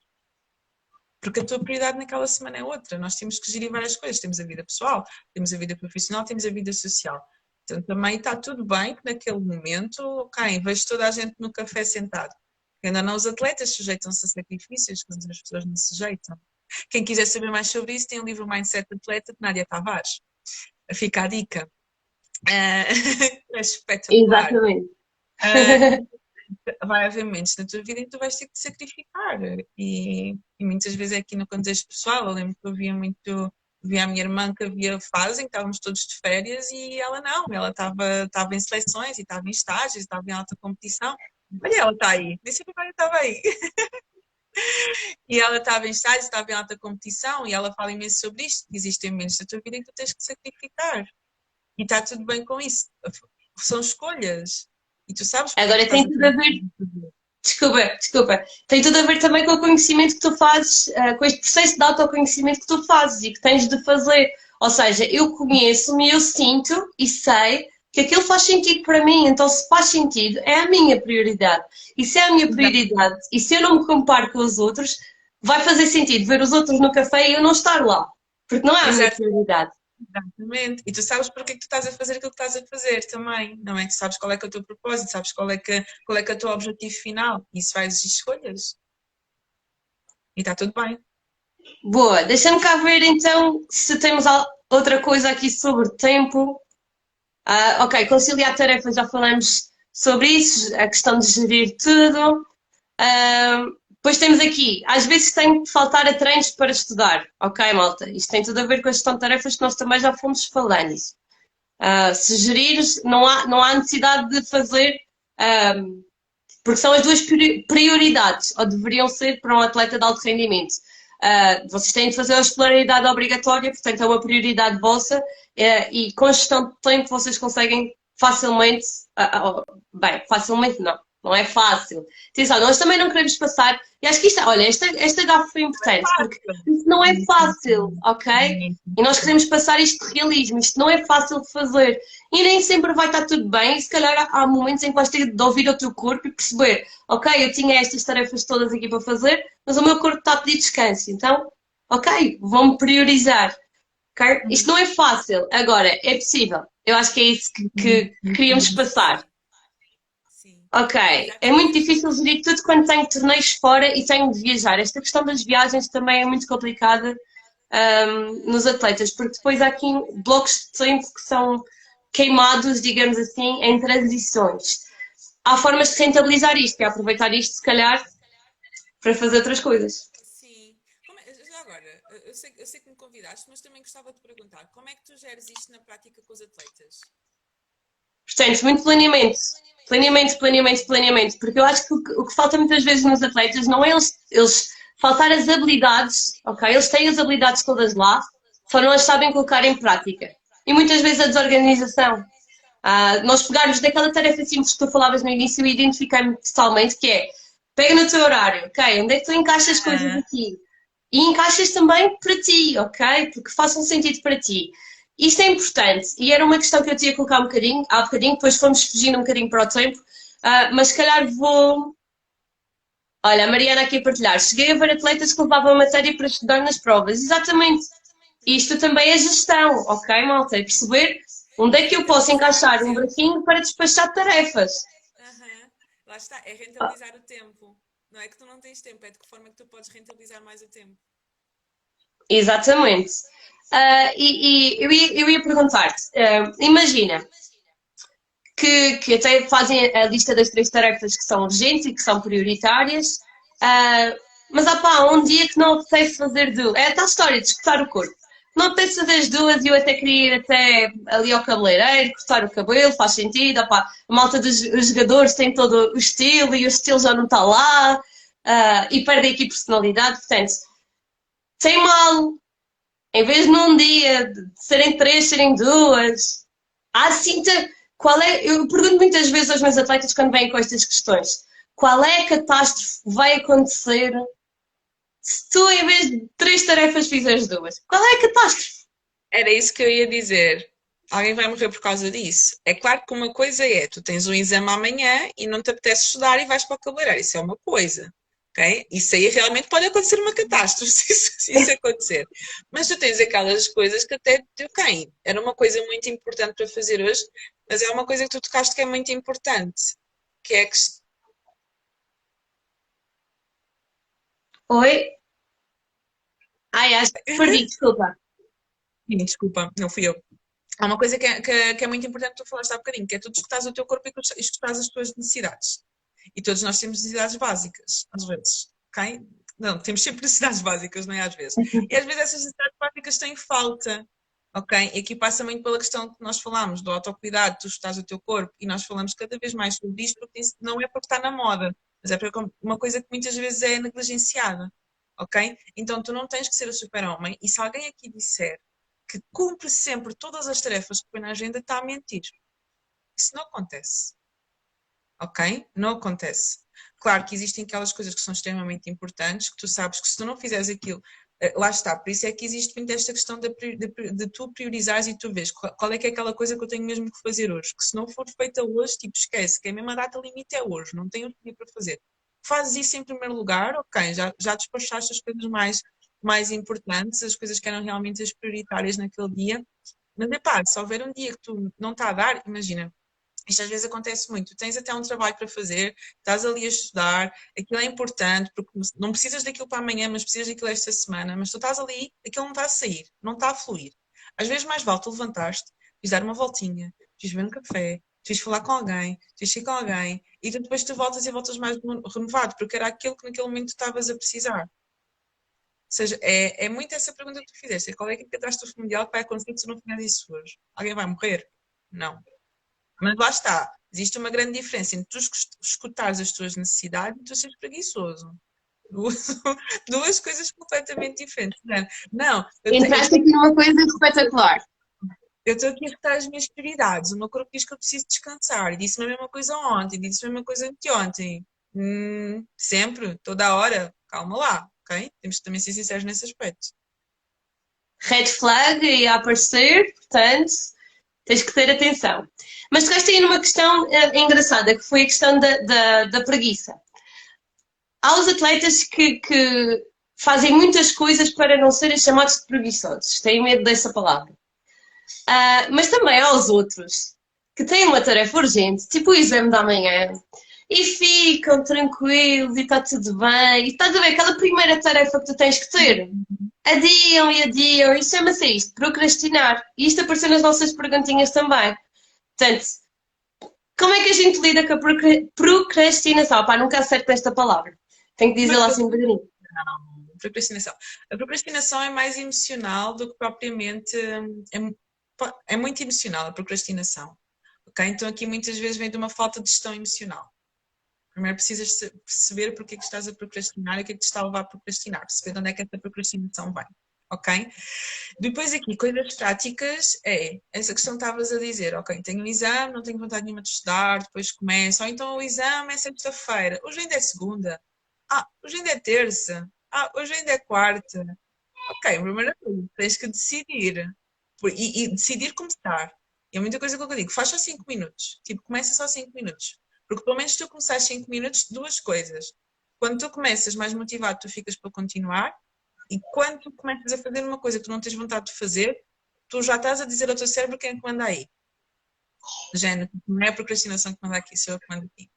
porque a tua prioridade naquela semana é outra. Nós temos que gerir várias coisas. Temos a vida pessoal, temos a vida profissional, temos a vida social. Então também está tudo bem que naquele momento, ok, vejo toda a gente no café sentado. Ainda não os atletas sujeitam-se a sacrifícios que as outras pessoas não se sujeitam. Quem quiser saber mais sobre isso tem o livro Mindset Atleta de Nádia Tavares. Fica a dica. É espetacular. Exatamente. Vai haver momentos na tua vida em que tu vais ter que te sacrificar. E muitas vezes é aqui no contexto pessoal, eu lembro que eu via a minha irmã que havia fases em que estávamos todos de férias e ela não, ela estava em seleções e estava em estágios, estava em alta competição. Olha, ela está aí, nem sei como ela estava aí. E ela estava em estágios, estava em alta competição e ela fala imenso sobre isto. Existem momentos da tua vida em que tu tens que sacrificar. E está tudo bem com isso. São escolhas. E tu sabes porque é que Agora estás tem a tudo a fazer. ver, desculpa, tem tudo a ver também com o conhecimento que tu fazes, com este processo de autoconhecimento que tu fazes e que tens de fazer. Ou seja, eu conheço-me, eu sinto e sei que aquilo faz sentido para mim, então se faz sentido, é a minha prioridade. E se é a minha prioridade, e se eu não me comparo com os outros, vai fazer sentido ver os outros no café e eu não estar lá, porque não é a minha Exato. prioridade. Exatamente. E tu sabes porque é que tu estás a fazer aquilo que estás a fazer também, não é? Tu sabes qual é que é o teu propósito, sabes qual é que é o teu objetivo final. E isso faz escolhas. E está tudo bem. Boa, deixa-me cá ver então se temos outra coisa aqui sobre tempo. Ok, conciliar tarefas, já falamos sobre isso, a questão de gerir tudo. Depois temos aqui, às vezes tem que faltar a treinos para estudar. Ok, malta, isto tem tudo a ver com a gestão de tarefas que nós também já fomos falando. Se gerires, não há necessidade de fazer, porque são as duas prioridades, ou deveriam ser para um atleta de alto rendimento. Vocês têm de fazer a escolaridade obrigatória, portanto é uma prioridade vossa, e com a gestão de tempo vocês conseguem facilmente, bem, facilmente não é fácil. Atenção, nós também não queremos passar, e acho que isto, olha, esta gafe foi importante, porque isto não é fácil, ok? E nós queremos passar isto de realismo, isto não é fácil de fazer. E nem sempre vai estar tudo bem, e se calhar há momentos em que vais ter de ouvir o teu corpo e perceber, ok, eu tinha estas tarefas todas aqui para fazer, mas o meu corpo está a pedir descanso, então, ok, vou-me priorizar. Okay? Isto não é fácil, agora é possível. Eu acho que é isso que queríamos passar. Sim. Ok, é muito Exatamente. difícil gerir tudo quando tenho torneios fora e tenho de viajar. Esta questão das viagens também é muito complicada nos atletas, porque depois há aqui blocos de tempo que são queimados, digamos assim, em transições. Há formas de rentabilizar isto, que é aproveitar isto, se calhar, para fazer outras coisas. Sim. Já agora, eu sei que me convidaste, mas também gostava de perguntar, como é que tu geres isto na prática com os atletas? Portanto, muito planeamento. Planeamento, planeamento, planeamento. Porque eu acho que o que falta muitas vezes nos atletas não é eles faltar as habilidades, ok? Eles têm as habilidades todas lá, só não as sabem colocar em prática. E muitas vezes a desorganização. Nós pegarmos daquela tarefa simples que tu falavas no início e identificar-me totalmente, que é pega no teu horário, ok? Onde é que tu encaixas as coisas Ah, aqui? E encaixas também para ti, ok? Porque façam sentido para ti. Isto é importante e era uma questão que eu tinha que colocar há bocadinho, depois fomos fugindo um bocadinho para o tempo, mas se calhar vou. Olha, a Mariana aqui a partilhar. Cheguei a ver atletas que levavam a matéria para estudar nas provas. Exatamente. Isto também é gestão, ok, malta? É perceber onde é que eu posso rentabilizar o encaixar um tempo. bracinho para despachar tarefas. Aham. Lá está, é rentabilizar o tempo. Não é que tu não tens tempo, é de que forma é que tu podes rentabilizar mais o tempo. Exatamente. Eu ia perguntar-te, imagina que até fazem a lista das 3 tarefas que são urgentes e que são prioritárias, ah, mas há um dia que não apetece fazer duas. É a tal história de escutar o corpo. Não apetece fazer as duas e eu até queria ir até ali ao cabeleireiro, cortar o cabelo, faz sentido. Opá, a malta dos os jogadores tem todo o estilo e o estilo já não está lá, e perde aqui personalidade. Portanto, tem mal, em vez de num dia de serem 3, serem duas. Há assim, qual é? Eu pergunto muitas vezes aos meus atletas quando vêm com estas questões: qual é a catástrofe que vai acontecer se tu, em vez de 3 tarefas, fizeres duas? Qual é a catástrofe? Era isso que eu ia dizer. Alguém vai morrer por causa disso. É claro que uma coisa é, tu tens um exame amanhã e não te apetece estudar e vais para o cabeleireiro. Isso é uma coisa. Okay? Isso aí realmente pode acontecer uma catástrofe se isso acontecer. Mas tu tens aquelas coisas que até, ok, era uma coisa muito importante para fazer hoje, mas é uma coisa que tu tocaste que é muito importante, que é que... Oi? Ai, acho que perdi, desculpa. Desculpa, não fui eu. Há uma coisa que é muito importante que tu falaste há bocadinho, que é tu escutares o teu corpo e escutares as tuas necessidades. E todos nós temos necessidades básicas, às vezes, ok? Não, temos sempre necessidades básicas, não é às vezes. E às vezes essas necessidades básicas têm falta, ok? E aqui passa muito pela questão que nós falámos, do autocuidado, tu escutares o teu corpo, e nós falamos cada vez mais sobre isto, porque isso não é porque está na moda, mas é porque é uma coisa que muitas vezes é negligenciada, ok? Então tu não tens que ser o super-homem, e se alguém aqui disser que cumpre sempre todas as tarefas que põe na agenda, está a mentir. Isso não acontece. Ok? Não acontece. Claro que existem aquelas coisas que são extremamente importantes, que tu sabes que se tu não fizeres aquilo, lá está. Por isso é que existe muito esta questão de tu priorizares e tu vês qual é que é aquela coisa que eu tenho mesmo que fazer hoje. Que se não for feita hoje, tipo, esquece, que a mesma data limite é hoje, não tenho outro dia para fazer. Fazes isso em primeiro lugar, ok, já despachaste as coisas mais importantes, as coisas que eram realmente as prioritárias naquele dia. Mas, epá, se houver um dia que tu não está a dar, imagina, isto às vezes acontece muito. Tu tens até um trabalho para fazer, estás ali a estudar, aquilo é importante, porque não precisas daquilo para amanhã, mas precisas daquilo esta semana, mas tu estás ali, aquilo não está a sair, não está a fluir. Às vezes mais vale tu levantar-te, fiz dar uma voltinha, fiz beber um café, fiz falar com alguém, fiz ir com alguém, e depois tu voltas e voltas mais renovado, porque era aquilo que naquele momento tu estavas a precisar. Ou seja, é muito essa pergunta que tu fizeste, qual é que é a catástrofe mundial que vai acontecer se tu não fizeres isso hoje? Alguém vai morrer? Não. Mas lá está, existe uma grande diferença entre tu escutares as tuas necessidades e tu seres preguiçoso. Duas, duas coisas completamente diferentes. Não, Entraste aqui numa coisa espetacular. eu estou aqui a escutar as minhas prioridades. O meu corpo diz que eu preciso descansar. E disse-me a mesma coisa ontem, disse-me a mesma coisa anteontem. Sempre, toda a hora. Calma lá, ok? Temos que também ser sinceros nesse aspecto. Red flag ia aparecer, portanto, tens que ter atenção. Mas tocaste aí numa questão engraçada, que foi a questão da preguiça. Há os atletas que fazem muitas coisas para não serem chamados de preguiçosos. Têm medo dessa palavra. Mas também há os outros que têm uma tarefa urgente, tipo o exame da manhã, e ficam tranquilos e está tudo bem. E estás a ver aquela primeira tarefa que tu tens que ter? Adiam e adiam, e chama-se isto, procrastinar. E isto apareceu nas nossas perguntinhas também. Portanto, como é que a gente lida com a procrastinação? Pá, nunca acerto esta palavra. Tenho que dizer lá assim devagarinho. Não, procrastinação. A procrastinação é mais emocional do que propriamente. É muito emocional a procrastinação. Ok? Então aqui muitas vezes vem de uma falta de gestão emocional. Primeiro precisas perceber porque é que estás a procrastinar e o que é que te está a levar a procrastinar. Perceber de onde é que essa procrastinação vem. Ok? Depois aqui, coisas práticas, essa questão que estavas a dizer, ok, tenho um exame, não tenho vontade nenhuma de estudar, depois começo, ou então o exame é sexta-feira, hoje ainda é segunda, hoje ainda é terça, hoje ainda é quarta. Ok, primeira coisa, tens que decidir, e decidir começar. E é muita coisa que eu digo, faz só 5 minutos, tipo, começa só 5 minutos, porque pelo menos se tu começares 5 minutos, duas coisas. Quando tu começas mais motivado, tu ficas para continuar, e quando tu começas a fazer uma coisa que tu não tens vontade de fazer, tu já estás a dizer ao teu cérebro quem é que manda aí. Género, não é a procrastinação que manda aqui, sou eu que mando aqui.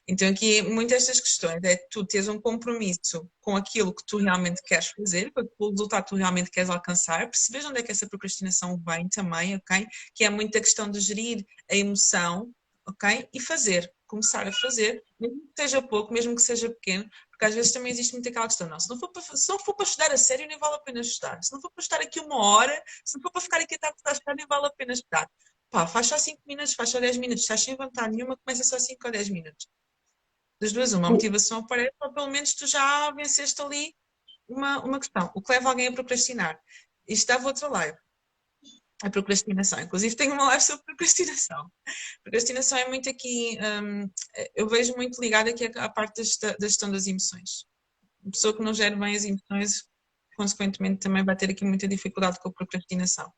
Então aqui muitas destas questões é tu teres um compromisso com aquilo que tu realmente queres fazer, com o resultado que tu realmente queres alcançar, perceberes onde é que essa procrastinação vem também, ok? Que é muito a questão de gerir a emoção, ok? E fazer, começar a fazer, mesmo que seja pouco, mesmo que seja pequeno, porque às vezes também existe muito aquela questão, não, se não for para estudar a sério, nem vale a pena estudar. Se não for para estar aqui 1 hora, se não for para ficar aqui a estudar, nem vale a pena estudar. Pá, faz só 5 minutos, faz só 10 minutos, estás sem vontade nenhuma, começa só 5 ou 10 minutos. Das duas, uma motivação aparece, ou pelo menos tu já venceste ali uma questão. O que leva alguém a procrastinar? Isto dava outra live. A procrastinação. Inclusive tenho uma live sobre procrastinação. Procrastinação é muito aqui, eu vejo muito ligada aqui à parte da gestão das emoções. Uma pessoa que não gera bem as emoções, consequentemente também vai ter aqui muita dificuldade com a procrastinação.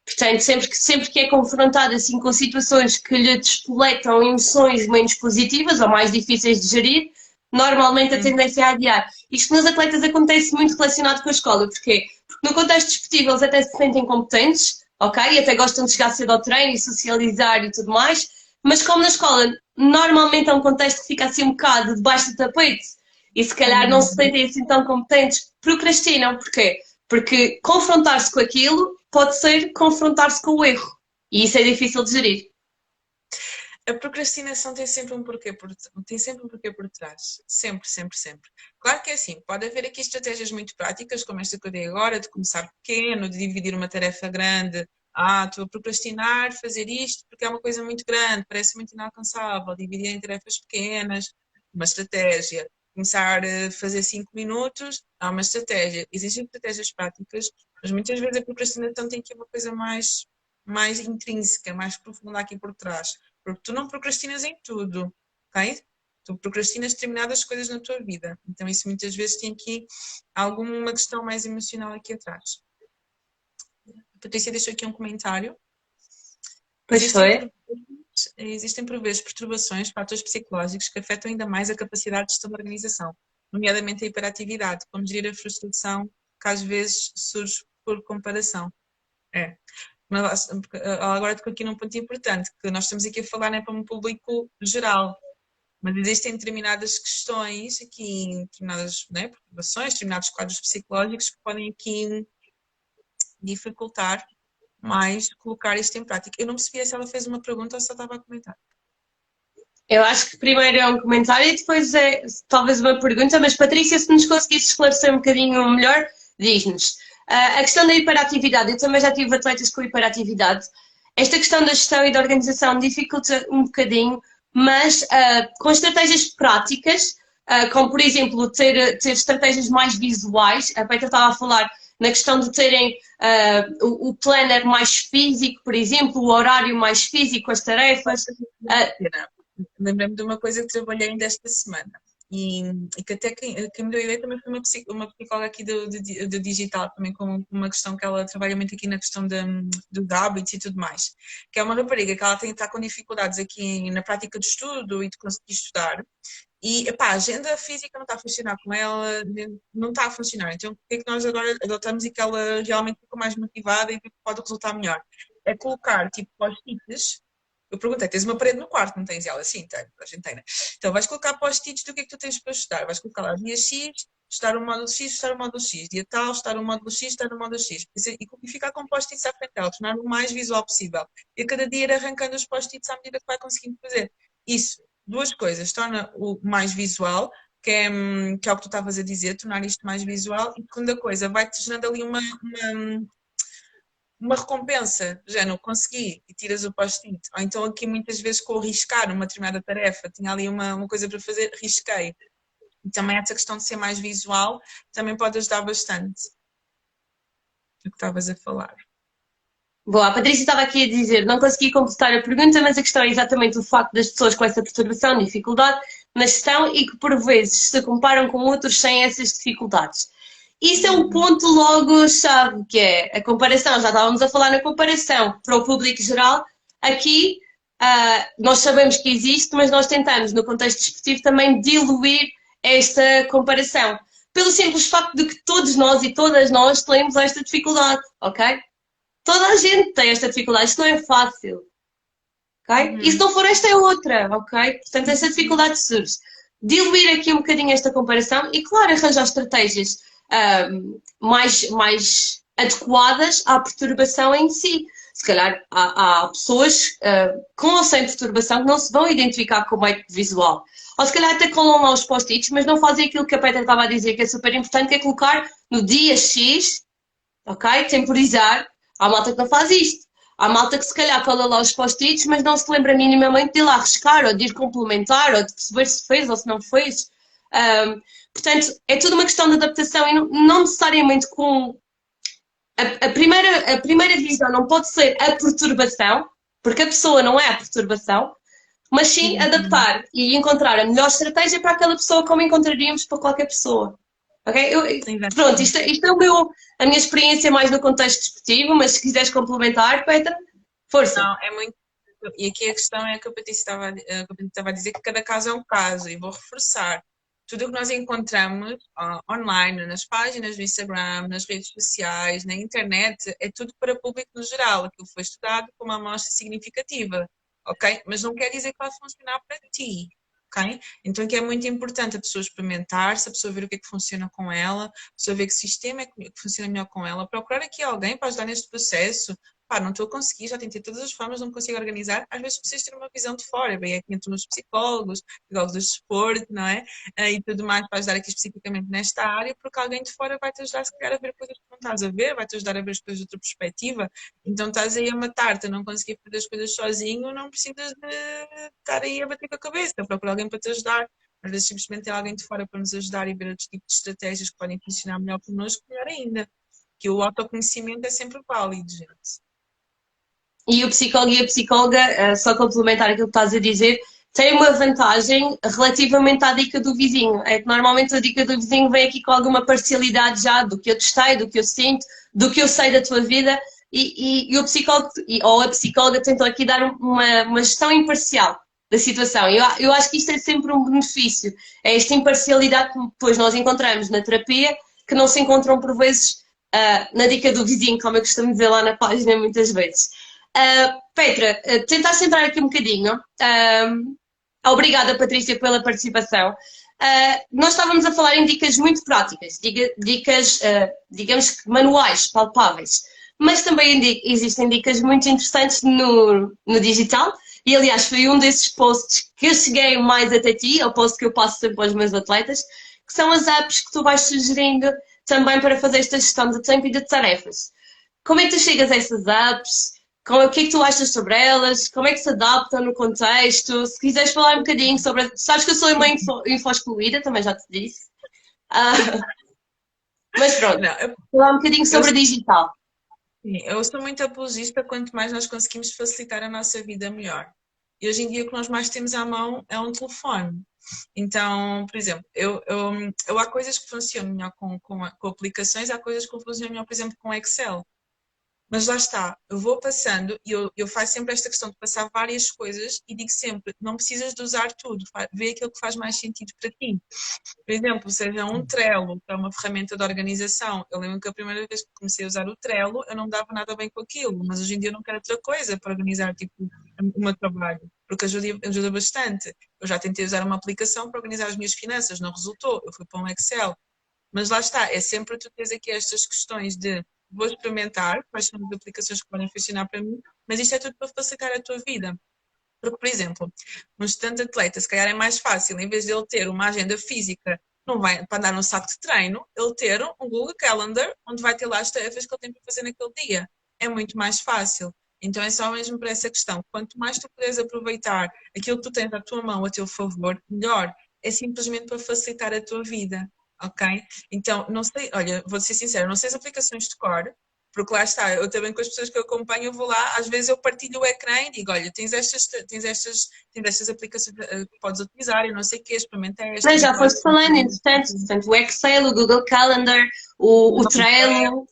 Portanto, sempre que é confrontado assim com situações que lhe despoletam emoções menos positivas ou mais difíceis de gerir, normalmente a tendência é a adiar. Isto nos atletas acontece muito relacionado com a escola. Porquê? Porque no contexto desportivo eles até se sentem competentes, ok? E até gostam de chegar cedo ao treino e socializar e tudo mais, mas como na escola normalmente é um contexto que fica assim um bocado debaixo do tapete e se calhar não se sentem assim tão competentes, procrastinam. Porquê? Porque confrontar-se com aquilo pode ser confrontar-se com o erro. E isso é difícil de gerir. A procrastinação tem sempre um porquê por trás. Sempre, sempre, sempre. Claro que é assim, pode haver aqui estratégias muito práticas, como esta que eu dei agora, de começar pequeno, de dividir uma tarefa grande. Estou a procrastinar, fazer isto, porque é uma coisa muito grande, parece muito inalcançável. Dividir em tarefas pequenas, uma estratégia. Começar a fazer 5 minutos, há uma estratégia. Existem estratégias práticas, mas muitas vezes a procrastinação tem aqui uma coisa mais intrínseca, mais profunda aqui por trás. Porque tu não procrastinas em tudo, ok? Tu procrastinas determinadas coisas na tua vida. Então isso muitas vezes tem aqui alguma questão mais emocional aqui atrás. A Patrícia deixou aqui um comentário. Pois foi. Existem por vezes perturbações, fatores psicológicos que afetam ainda mais a capacidade de gestão da organização, nomeadamente a hiperatividade, como gerir a frustração que às vezes surge por comparação. É. Agora estou aqui num ponto importante, que nós estamos aqui a falar, né, para um público geral, mas existem determinadas questões aqui, determinadas, né, perturbações, determinados quadros psicológicos que podem aqui dificultar mais colocar isto em prática. Eu não percebi se ela fez uma pergunta ou se ela estava a comentar. Eu acho que primeiro é um comentário e depois é talvez uma pergunta, mas Patrícia, se nos conseguisse esclarecer um bocadinho melhor, diz-nos. A questão da hiperatividade, eu também já tive atletas com hiperatividade. Esta questão da gestão e da organização dificulta um bocadinho, mas com estratégias práticas, como por exemplo ter estratégias mais visuais, a Petra estava a falar na questão de terem o planner mais físico, por exemplo, o horário mais físico, as tarefas. Lembrei-me de uma coisa que trabalhei ainda esta semana e que até quem me deu a ideia também foi uma psicóloga aqui do digital, também com uma questão que ela trabalha muito aqui na questão dos hábitos e tudo mais, que é uma rapariga que ela tem que estar com dificuldades aqui na prática de estudo e de conseguir estudar e epá, a agenda física não está a funcionar com ela, não está a funcionar, então o que é que nós agora adotamos e que ela realmente ficou mais motivada e pode resultar melhor? É colocar tipo post-its. Eu perguntei, tens uma parede no quarto, não tens ela? Sim, tem, a gente tem, né? Então vais colocar post-its do que é que tu tens para estudar. Vais colocar lá dia X, estudar o módulo X, estudar o módulo X. Dia tal, estudar o módulo X, estudar o módulo X. E ficar com post-its à frente dela, tornar o mais visual possível. E a cada dia ir arrancando os post-its à medida que vai conseguindo fazer. Isso, duas coisas. Torna o mais visual, que é o que tu estavas a dizer, tornar isto mais visual. E segunda coisa, vai-te gerando ali uma recompensa, já não consegui e tiras o post-it. Ou então aqui muitas vezes com o riscar uma determinada tarefa, tinha ali uma coisa para fazer, risquei. E também essa questão de ser mais visual também pode ajudar bastante. O que estavas a falar. Boa, a Patrícia estava aqui a dizer, não consegui completar a pergunta, mas a questão é exatamente o facto das pessoas com essa perturbação, dificuldade na gestão e que por vezes se comparam com outros sem essas dificuldades. Isso é um ponto logo chave, que é a comparação. Já estávamos a falar na comparação para o público geral. Aqui nós sabemos que existe, mas nós tentamos, no contexto desportivo, também diluir esta comparação. Pelo simples facto de que todos nós e todas nós temos esta dificuldade, ok? Toda a gente tem esta dificuldade, isto não é fácil. ok? E se Uhum. não for esta, é outra, ok? Portanto, essa dificuldade surge. Diluir aqui um bocadinho esta comparação e, claro, arranjar estratégias mais adequadas à perturbação em si. Se calhar há pessoas com ou sem perturbação que não se vão identificar com o meio visual. Ou se calhar até colam lá os post-its, mas não fazem aquilo que a Petra estava a dizer, que é super importante, que é colocar no dia X, ok? Temporizar. Há malta que não faz isto. Há malta que se calhar cola lá os post-its, mas não se lembra minimamente de ir lá arriscar, ou de ir complementar, ou de perceber se fez ou se não fez. Portanto, é tudo uma questão de adaptação e não necessariamente com a primeira visão não pode ser a perturbação, porque a pessoa não é a perturbação, mas sim Uhum. adaptar e encontrar a melhor estratégia para aquela pessoa, como encontraríamos para qualquer pessoa. Ok? Pronto, Exatamente. isto é a minha experiência mais no contexto desportivo, mas se quiseres complementar, Petra, força. Não, é muito. E aqui a questão é que a Patrícia estava a dizer que cada caso é um caso, e vou reforçar. Tudo o que nós encontramos online, nas páginas do Instagram, nas redes sociais, na internet, é tudo para público no geral. Aquilo foi estudado com uma amostra significativa, ok? Mas não quer dizer que vai funcionar para ti, ok? Então aqui é muito importante a pessoa experimentar, se a pessoa ver o que é que funciona com ela, a pessoa ver que sistema é que funciona melhor com ela, procurar aqui alguém para ajudar neste processo. Pá, não estou a conseguir, já tentei todas as formas, não me consigo organizar. Às vezes preciso ter uma visão de fora, bem aqui entre os psicólogos do desporto, não é? E tudo mais para ajudar aqui especificamente nesta área, porque alguém de fora vai te ajudar, se calhar, a ver coisas que não estás a ver, vai te ajudar a ver as coisas de outra perspectiva. Então estás aí a matar-te, a não conseguir fazer as coisas sozinho, não precisas de estar aí a bater com a cabeça, procurar alguém para te ajudar. Às vezes simplesmente ter alguém de fora para nos ajudar e ver outros tipos de estratégias que podem funcionar melhor connosco, melhor ainda. Que o autoconhecimento é sempre válido, gente. E o psicólogo e a psicóloga, só complementar aquilo que estás a dizer, tem uma vantagem relativamente à dica do vizinho. É que normalmente a dica do vizinho vem aqui com alguma parcialidade já do que eu testei, do que eu sinto, do que eu sei da tua vida, e o psicólogo ou a psicóloga tentam aqui dar uma gestão imparcial da situação. Eu acho que isto é sempre um benefício. É esta imparcialidade que depois nós encontramos na terapia, que não se encontram por vezes na dica do vizinho, como eu costumo dizer lá na página muitas vezes. Petra, tentaste entrar aqui um bocadinho. Obrigada, Patrícia, pela participação. Nós estávamos a falar em dicas muito práticas, dicas, digamos que manuais, palpáveis, mas também existem dicas muito interessantes no digital. E aliás, foi um desses posts que eu cheguei mais até ti, é o post que eu passo sempre aos meus atletas, que são as apps que tu vais sugerindo também para fazer esta gestão de tempo e de tarefas. Como é que tu chegas a essas apps? O que é que tu achas sobre elas? Como é que se adaptam no contexto? Se quiseres falar um bocadinho sobre. Sabes que eu sou uma info-excluída, também já te disse. Ah, mas pronto, Não, falar um bocadinho eu, sobre a digital. sim, eu sou muito apologista quanto mais nós conseguimos facilitar a nossa vida melhor. E hoje em dia o que nós mais temos à mão é um telefone. Então, por exemplo, há coisas que funcionam melhor com aplicações, há coisas que funcionam melhor, por exemplo, com Excel. Mas lá está, eu vou passando e eu faço sempre esta questão de passar várias coisas e digo sempre, não precisas de usar tudo, vê aquilo que faz mais sentido para ti. Por exemplo, seja um Trello, que é uma ferramenta de organização. Eu lembro que a primeira vez que comecei a usar o Trello, eu não me dava nada bem com aquilo, mas hoje em dia eu não quero outra coisa para organizar tipo, o meu trabalho, porque ajuda bastante. Eu já tentei usar uma aplicação para organizar as minhas finanças, não resultou, eu fui para um Excel. Mas lá está, é sempre tu tens aqui estas questões de vou experimentar quais são as aplicações que podem funcionar para mim, mas isto é tudo para facilitar a tua vida. Porque, por exemplo, um estudante atleta, se calhar é mais fácil, em vez de ele ter uma agenda física, não vai para andar num saco de treino, ele ter um Google Calendar, onde vai ter lá as tarefas que ele tem para fazer naquele dia. É muito mais fácil. Então é só mesmo para essa questão. Quanto mais tu puderes aproveitar aquilo que tu tens à tua mão a teu favor, melhor. É simplesmente para facilitar a tua vida, ok? Então, não sei, olha, vou ser sincera, não sei as aplicações de cor, porque lá está, eu também com as pessoas que eu acompanho, eu vou lá, às vezes eu partilho o ecrã e digo, olha, tens estas aplicações que podes utilizar, eu não sei o que, experimenta esta, Mas vê já qual é foste falando, que entretanto, portanto, o Excel, o Google Calendar, o Trello,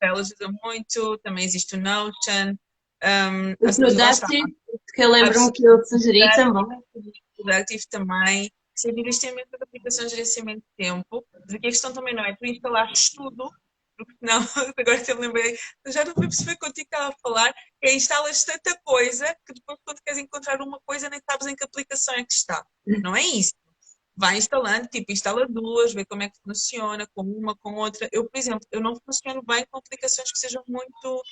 ela ajuda muito, também existe o Notion, o lá está, Productive, que eu a lembro-me que eu sugeri também. Productive também, servir isto tem muitas aplicações de gerenciamento de tempo, mas aqui a questão também não é tu instalares tudo porque não, agora que eu me lembrei, eu já não fui perceber quando estava a falar, é instalas tanta coisa que depois quando queres encontrar uma coisa nem sabes em que aplicação é que está. Não é isso. Vai instalando, tipo, instala duas, vê como é que funciona, com uma, com outra. Eu, por exemplo, eu não funciono bem com aplicações que sejam muito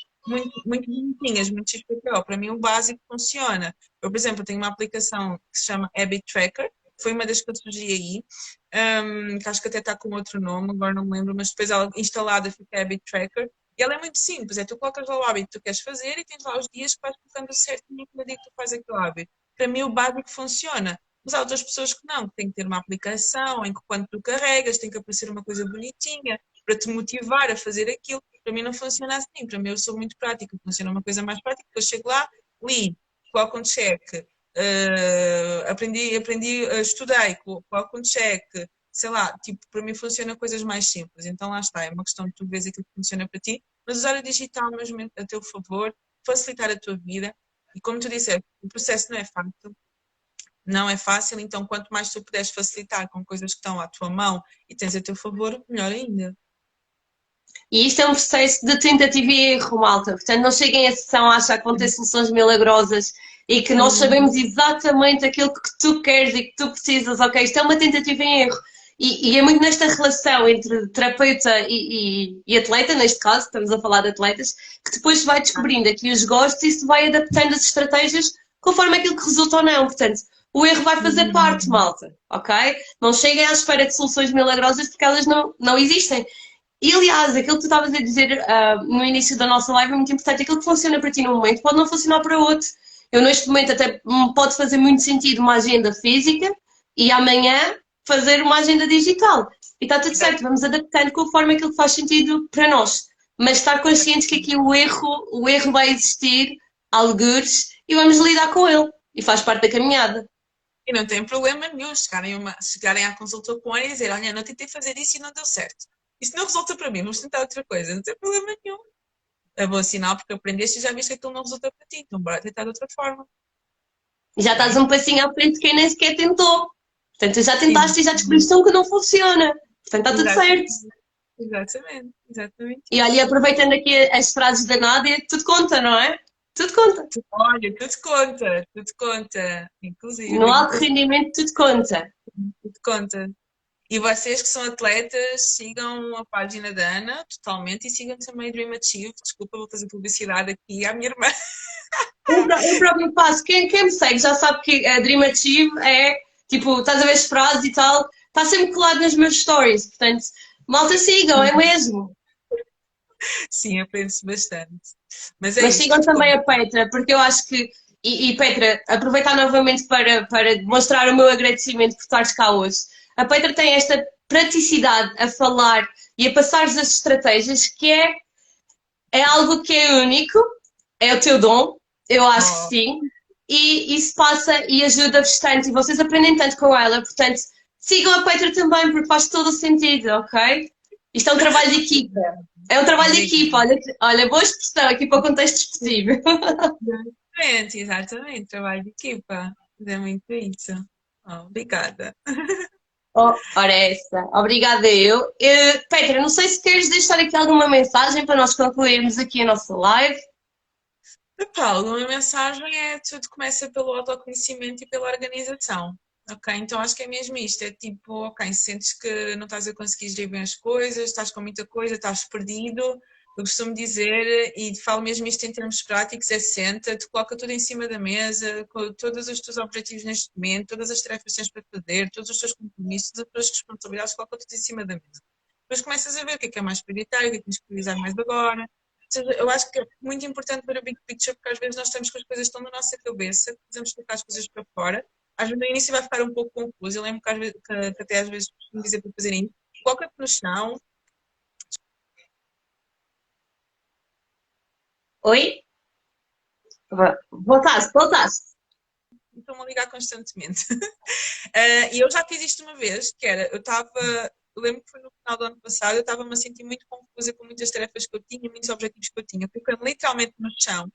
bonitinhas, muito XPTO. Para mim, o básico funciona. Eu, por exemplo, tenho uma aplicação que se chama Habit Tracker, foi uma das que eu sugeri aí, que acho que até está com outro nome, agora não me lembro, mas depois ela instalada fica Habit Tracker. E ela é muito simples, é tu colocas lá o hábito que tu queres fazer e tens lá os dias que vais colocando certinho cada dia que tu fazes aquele hábito. Para mim, o básico funciona. Mas há outras pessoas que não, que têm que ter uma aplicação em que quando tu carregas tem que aparecer uma coisa bonitinha para te motivar a fazer aquilo. Para mim não funciona assim, para mim eu sou muito prática, funciona uma coisa mais prática, eu chego lá, li, coloco um check, estudei, coloco um check, sei lá, tipo, para mim funciona coisas mais simples, então lá está, é uma questão de tu veres aquilo que funciona para ti, mas usar o digital mesmo a teu favor, facilitar a tua vida, e como tu disseste, o processo não é fácil, não é fácil, então quanto mais tu puderes facilitar com coisas que estão à tua mão e tens a teu favor, melhor ainda. E isto é um processo de tentativa e erro, malta. Portanto, não cheguem a sessão a achar que vão ter soluções milagrosas e que nós sabemos exatamente aquilo que tu queres e que tu precisas. Ok, isto é uma tentativa e erro. E é muito nesta relação entre terapeuta e atleta, neste caso, estamos a falar de atletas, que depois se vai descobrindo aqui os gostos e se vai adaptando as estratégias conforme aquilo que resulta ou não. Portanto, o erro vai fazer parte, malta, ok? Não cheguem à espera de soluções milagrosas porque elas não existem. E aliás, aquilo que tu estavas a dizer no início da nossa live é muito importante. Aquilo que funciona para ti num momento pode não funcionar para outro. Eu, neste momento, até pode fazer muito sentido uma agenda física e amanhã fazer uma agenda digital. E está tudo certo, vamos adaptando conforme aquilo que faz sentido para nós. Mas estar conscientes que aqui o erro vai existir, algures, e vamos lidar com ele. E faz parte da caminhada. E não tem problema nenhum chegarem à consulta com ela e dizer, olha, não tentei fazer isso e não deu certo. Isso não resulta para mim, vamos tentar outra coisa. Não tem problema nenhum. É bom sinal porque aprendeste e já viste que aquilo não resulta para ti. Então bora tentar de outra forma. Já estás Ok? um passinho à frente de quem nem sequer tentou. Portanto, tu já Sim. tentaste e já descobriste um que não funciona. Portanto, está tudo certo. Exatamente. Exatamente E olha, isso. aproveitando aqui as frases da Nádia, tudo conta, não é? Tudo conta. Olha, tudo conta. No Inclusive, alto rendimento, tudo conta. tudo conta. E vocês que são atletas, sigam a página da Ana totalmente e sigam também a Dream Achieve. Desculpa, vou fazer publicidade aqui à minha irmã. Eu próprio faço. Quem me segue já sabe que a Dream Achieve é, tipo, estás a ver as frases e tal, está sempre colado nos meus stories. Portanto, malta, sigam, é mesmo. Sim, aprende-se bastante. Mas é Mas isso, sigam tudo também conta. a Petra, porque eu acho que. E Petra, aproveitar novamente para demonstrar o meu agradecimento por estares cá hoje. A Petra tem esta praticidade a falar e a passar as estratégias que é algo que é único, é o teu dom, eu acho que Oh, sim, e isso passa e ajuda-vos tanto, e vocês aprendem tanto com ela, portanto, sigam a Petra também, porque faz todo o sentido, ok? Isto é um trabalho de equipa. É um trabalho de equipa, obrigada. olha, boa expressão aqui para o contexto expressivo. Exatamente, trabalho de equipa. É muito isso. Oh, obrigada. Oh, ora essa, obrigada eu. Petra, não sei se queres deixar aqui alguma mensagem para nós concluirmos aqui a nossa live. Paulo, a minha mensagem é tudo começa pelo autoconhecimento e pela organização. Ok, então acho que é mesmo isto, é tipo, ok, sentes que não estás a conseguir gerir bem as coisas, estás com muita coisa, estás perdido, eu costumo dizer, e falo mesmo isto em termos práticos, é senta-te, coloca tudo em cima da mesa, com todos os teus objetivos neste momento, todas as tarefas que tens para fazer, todos os teus compromissos, todas as tuas responsabilidades, coloca tudo em cima da mesa. Depois começas a ver o que é mais prioritário, o que é que tens que priorizar mais agora, seja, eu acho que é muito importante para o big picture, porque às vezes nós estamos com as coisas que estão na nossa cabeça, precisamos colocar as coisas para fora. Às vezes no início vai ficar um pouco confuso. Eu lembro que, que até às vezes costumo dizer para fazerem isso. Coloca-te no chão, Oi? Voltaste. estão-me a ligar constantemente. E eu já fiz isto uma vez, que era, eu lembro que foi no final do ano passado, eu estava-me a sentir muito confusa com muitas tarefas que eu tinha, muitos objetivos que eu tinha. Coloquei-me literalmente no chão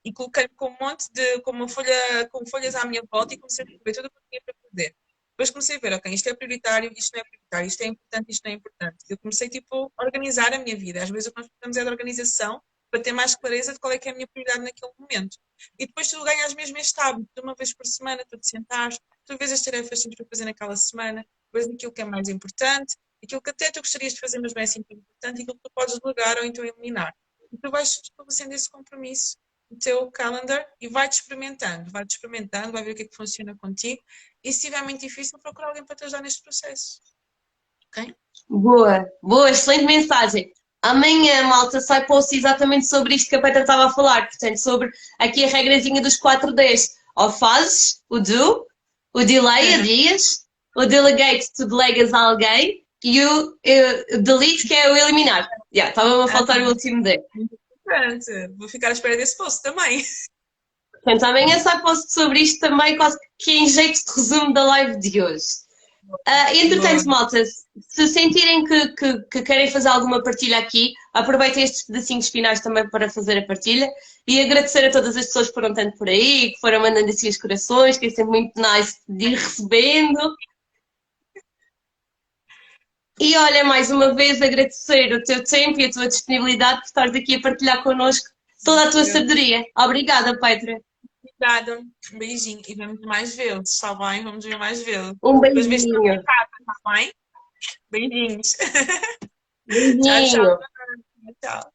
e coloquei-me com um monte de, com uma folha, com folhas à minha volta e comecei a escrever tudo o que eu tinha para fazer. Depois comecei a ver, ok, isto é prioritário, isto não é prioritário, isto é importante, isto não é importante. Eu comecei, tipo, a organizar a minha vida. Às vezes o que nós precisamos é de organização para ter mais clareza de qual é que é a minha prioridade naquele momento. E depois tu ganhas mesmo este hábito, de uma vez por semana, tu te sentares, tu vês as tarefas que tens para fazer naquela semana, vês aquilo que é mais importante, aquilo que até tu gostarias de fazer, mas não é assim tão importante, e aquilo que tu podes delegar ou então eliminar. E tu vais estabelecendo esse compromisso no teu calendar e vai-te experimentando, vai ver o que é que funciona contigo. E se estiver muito difícil, procura alguém para te ajudar neste processo. Ok? Boa, boa, excelente mensagem. Amanhã, malta, sai post exatamente sobre isto que a Petra estava a falar, portanto, sobre aqui a regrazinha dos 4Ds. Ou fazes o do, o delay, adias, o delegate, tu delegas a alguém, e o delete, que é o eliminar. Já, estava-me a faltar o último D. Importante. Vou ficar à espera desse post também. Portanto, amanhã sai post sobre isto também, quase que em jeito de resumo da live de hoje. Entretanto, malta, se sentirem que querem fazer alguma partilha aqui, aproveitem estes pedacinhos finais também para fazer a partilha e agradecer a todas as pessoas que foram tanto por aí, que foram mandando assim os corações, que é sempre muito nice de ir recebendo. E olha, mais uma vez agradecer o teu tempo e a tua disponibilidade por estares aqui a partilhar connosco toda a tua sabedoria. Obrigada, Petra. Obrigada. Um beijinho. E vamos mais vezes, está bem? Vamos ver mais vezes. Um Depois vês se beijinho. está bem? Beijinhos. Tchau, Beijinho. tchau. Tchau.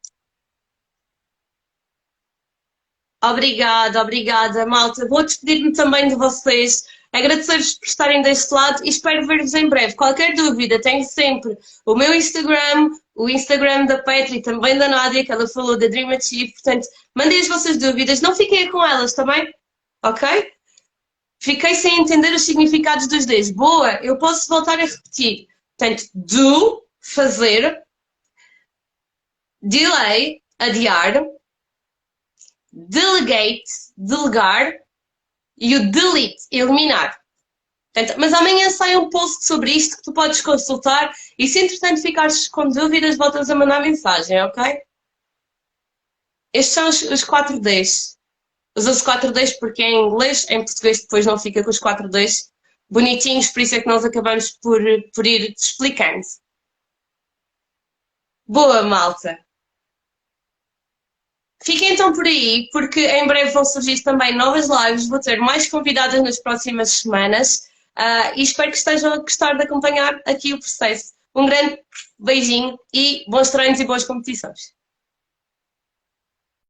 Obrigada, obrigada, malta. Vou despedir-me também de vocês, agradecer-vos por estarem deste lado e espero ver-vos em breve. Qualquer dúvida, tenho sempre o meu Instagram, o Instagram da Petra e também da Nádia, que ela falou da Dream Achieve. Portanto, mandem as vossas dúvidas, não fiquem com elas, também, ok? Fiquei sem entender os significados dos Ds. Boa, eu posso voltar a repetir. Portanto, do, fazer, delay, adiar, delegate, delegar e o delete, eliminar. Portanto, mas amanhã sai um post sobre isto que tu podes consultar e se entretanto ficares com dúvidas, voltas a mandar mensagem, ok? Estes são os 4Ds. Usa-se 4Ds porque é em inglês, em português depois não fica com os 4Ds bonitinhos, por isso é que nós acabamos por ir explicando. Boa, malta! Fiquem então por aí, porque em breve vão surgir também novas lives, vou ter mais convidadas nas próximas semanas e espero que estejam a gostar de acompanhar aqui o processo. Um grande beijinho e bons treinos e boas competições.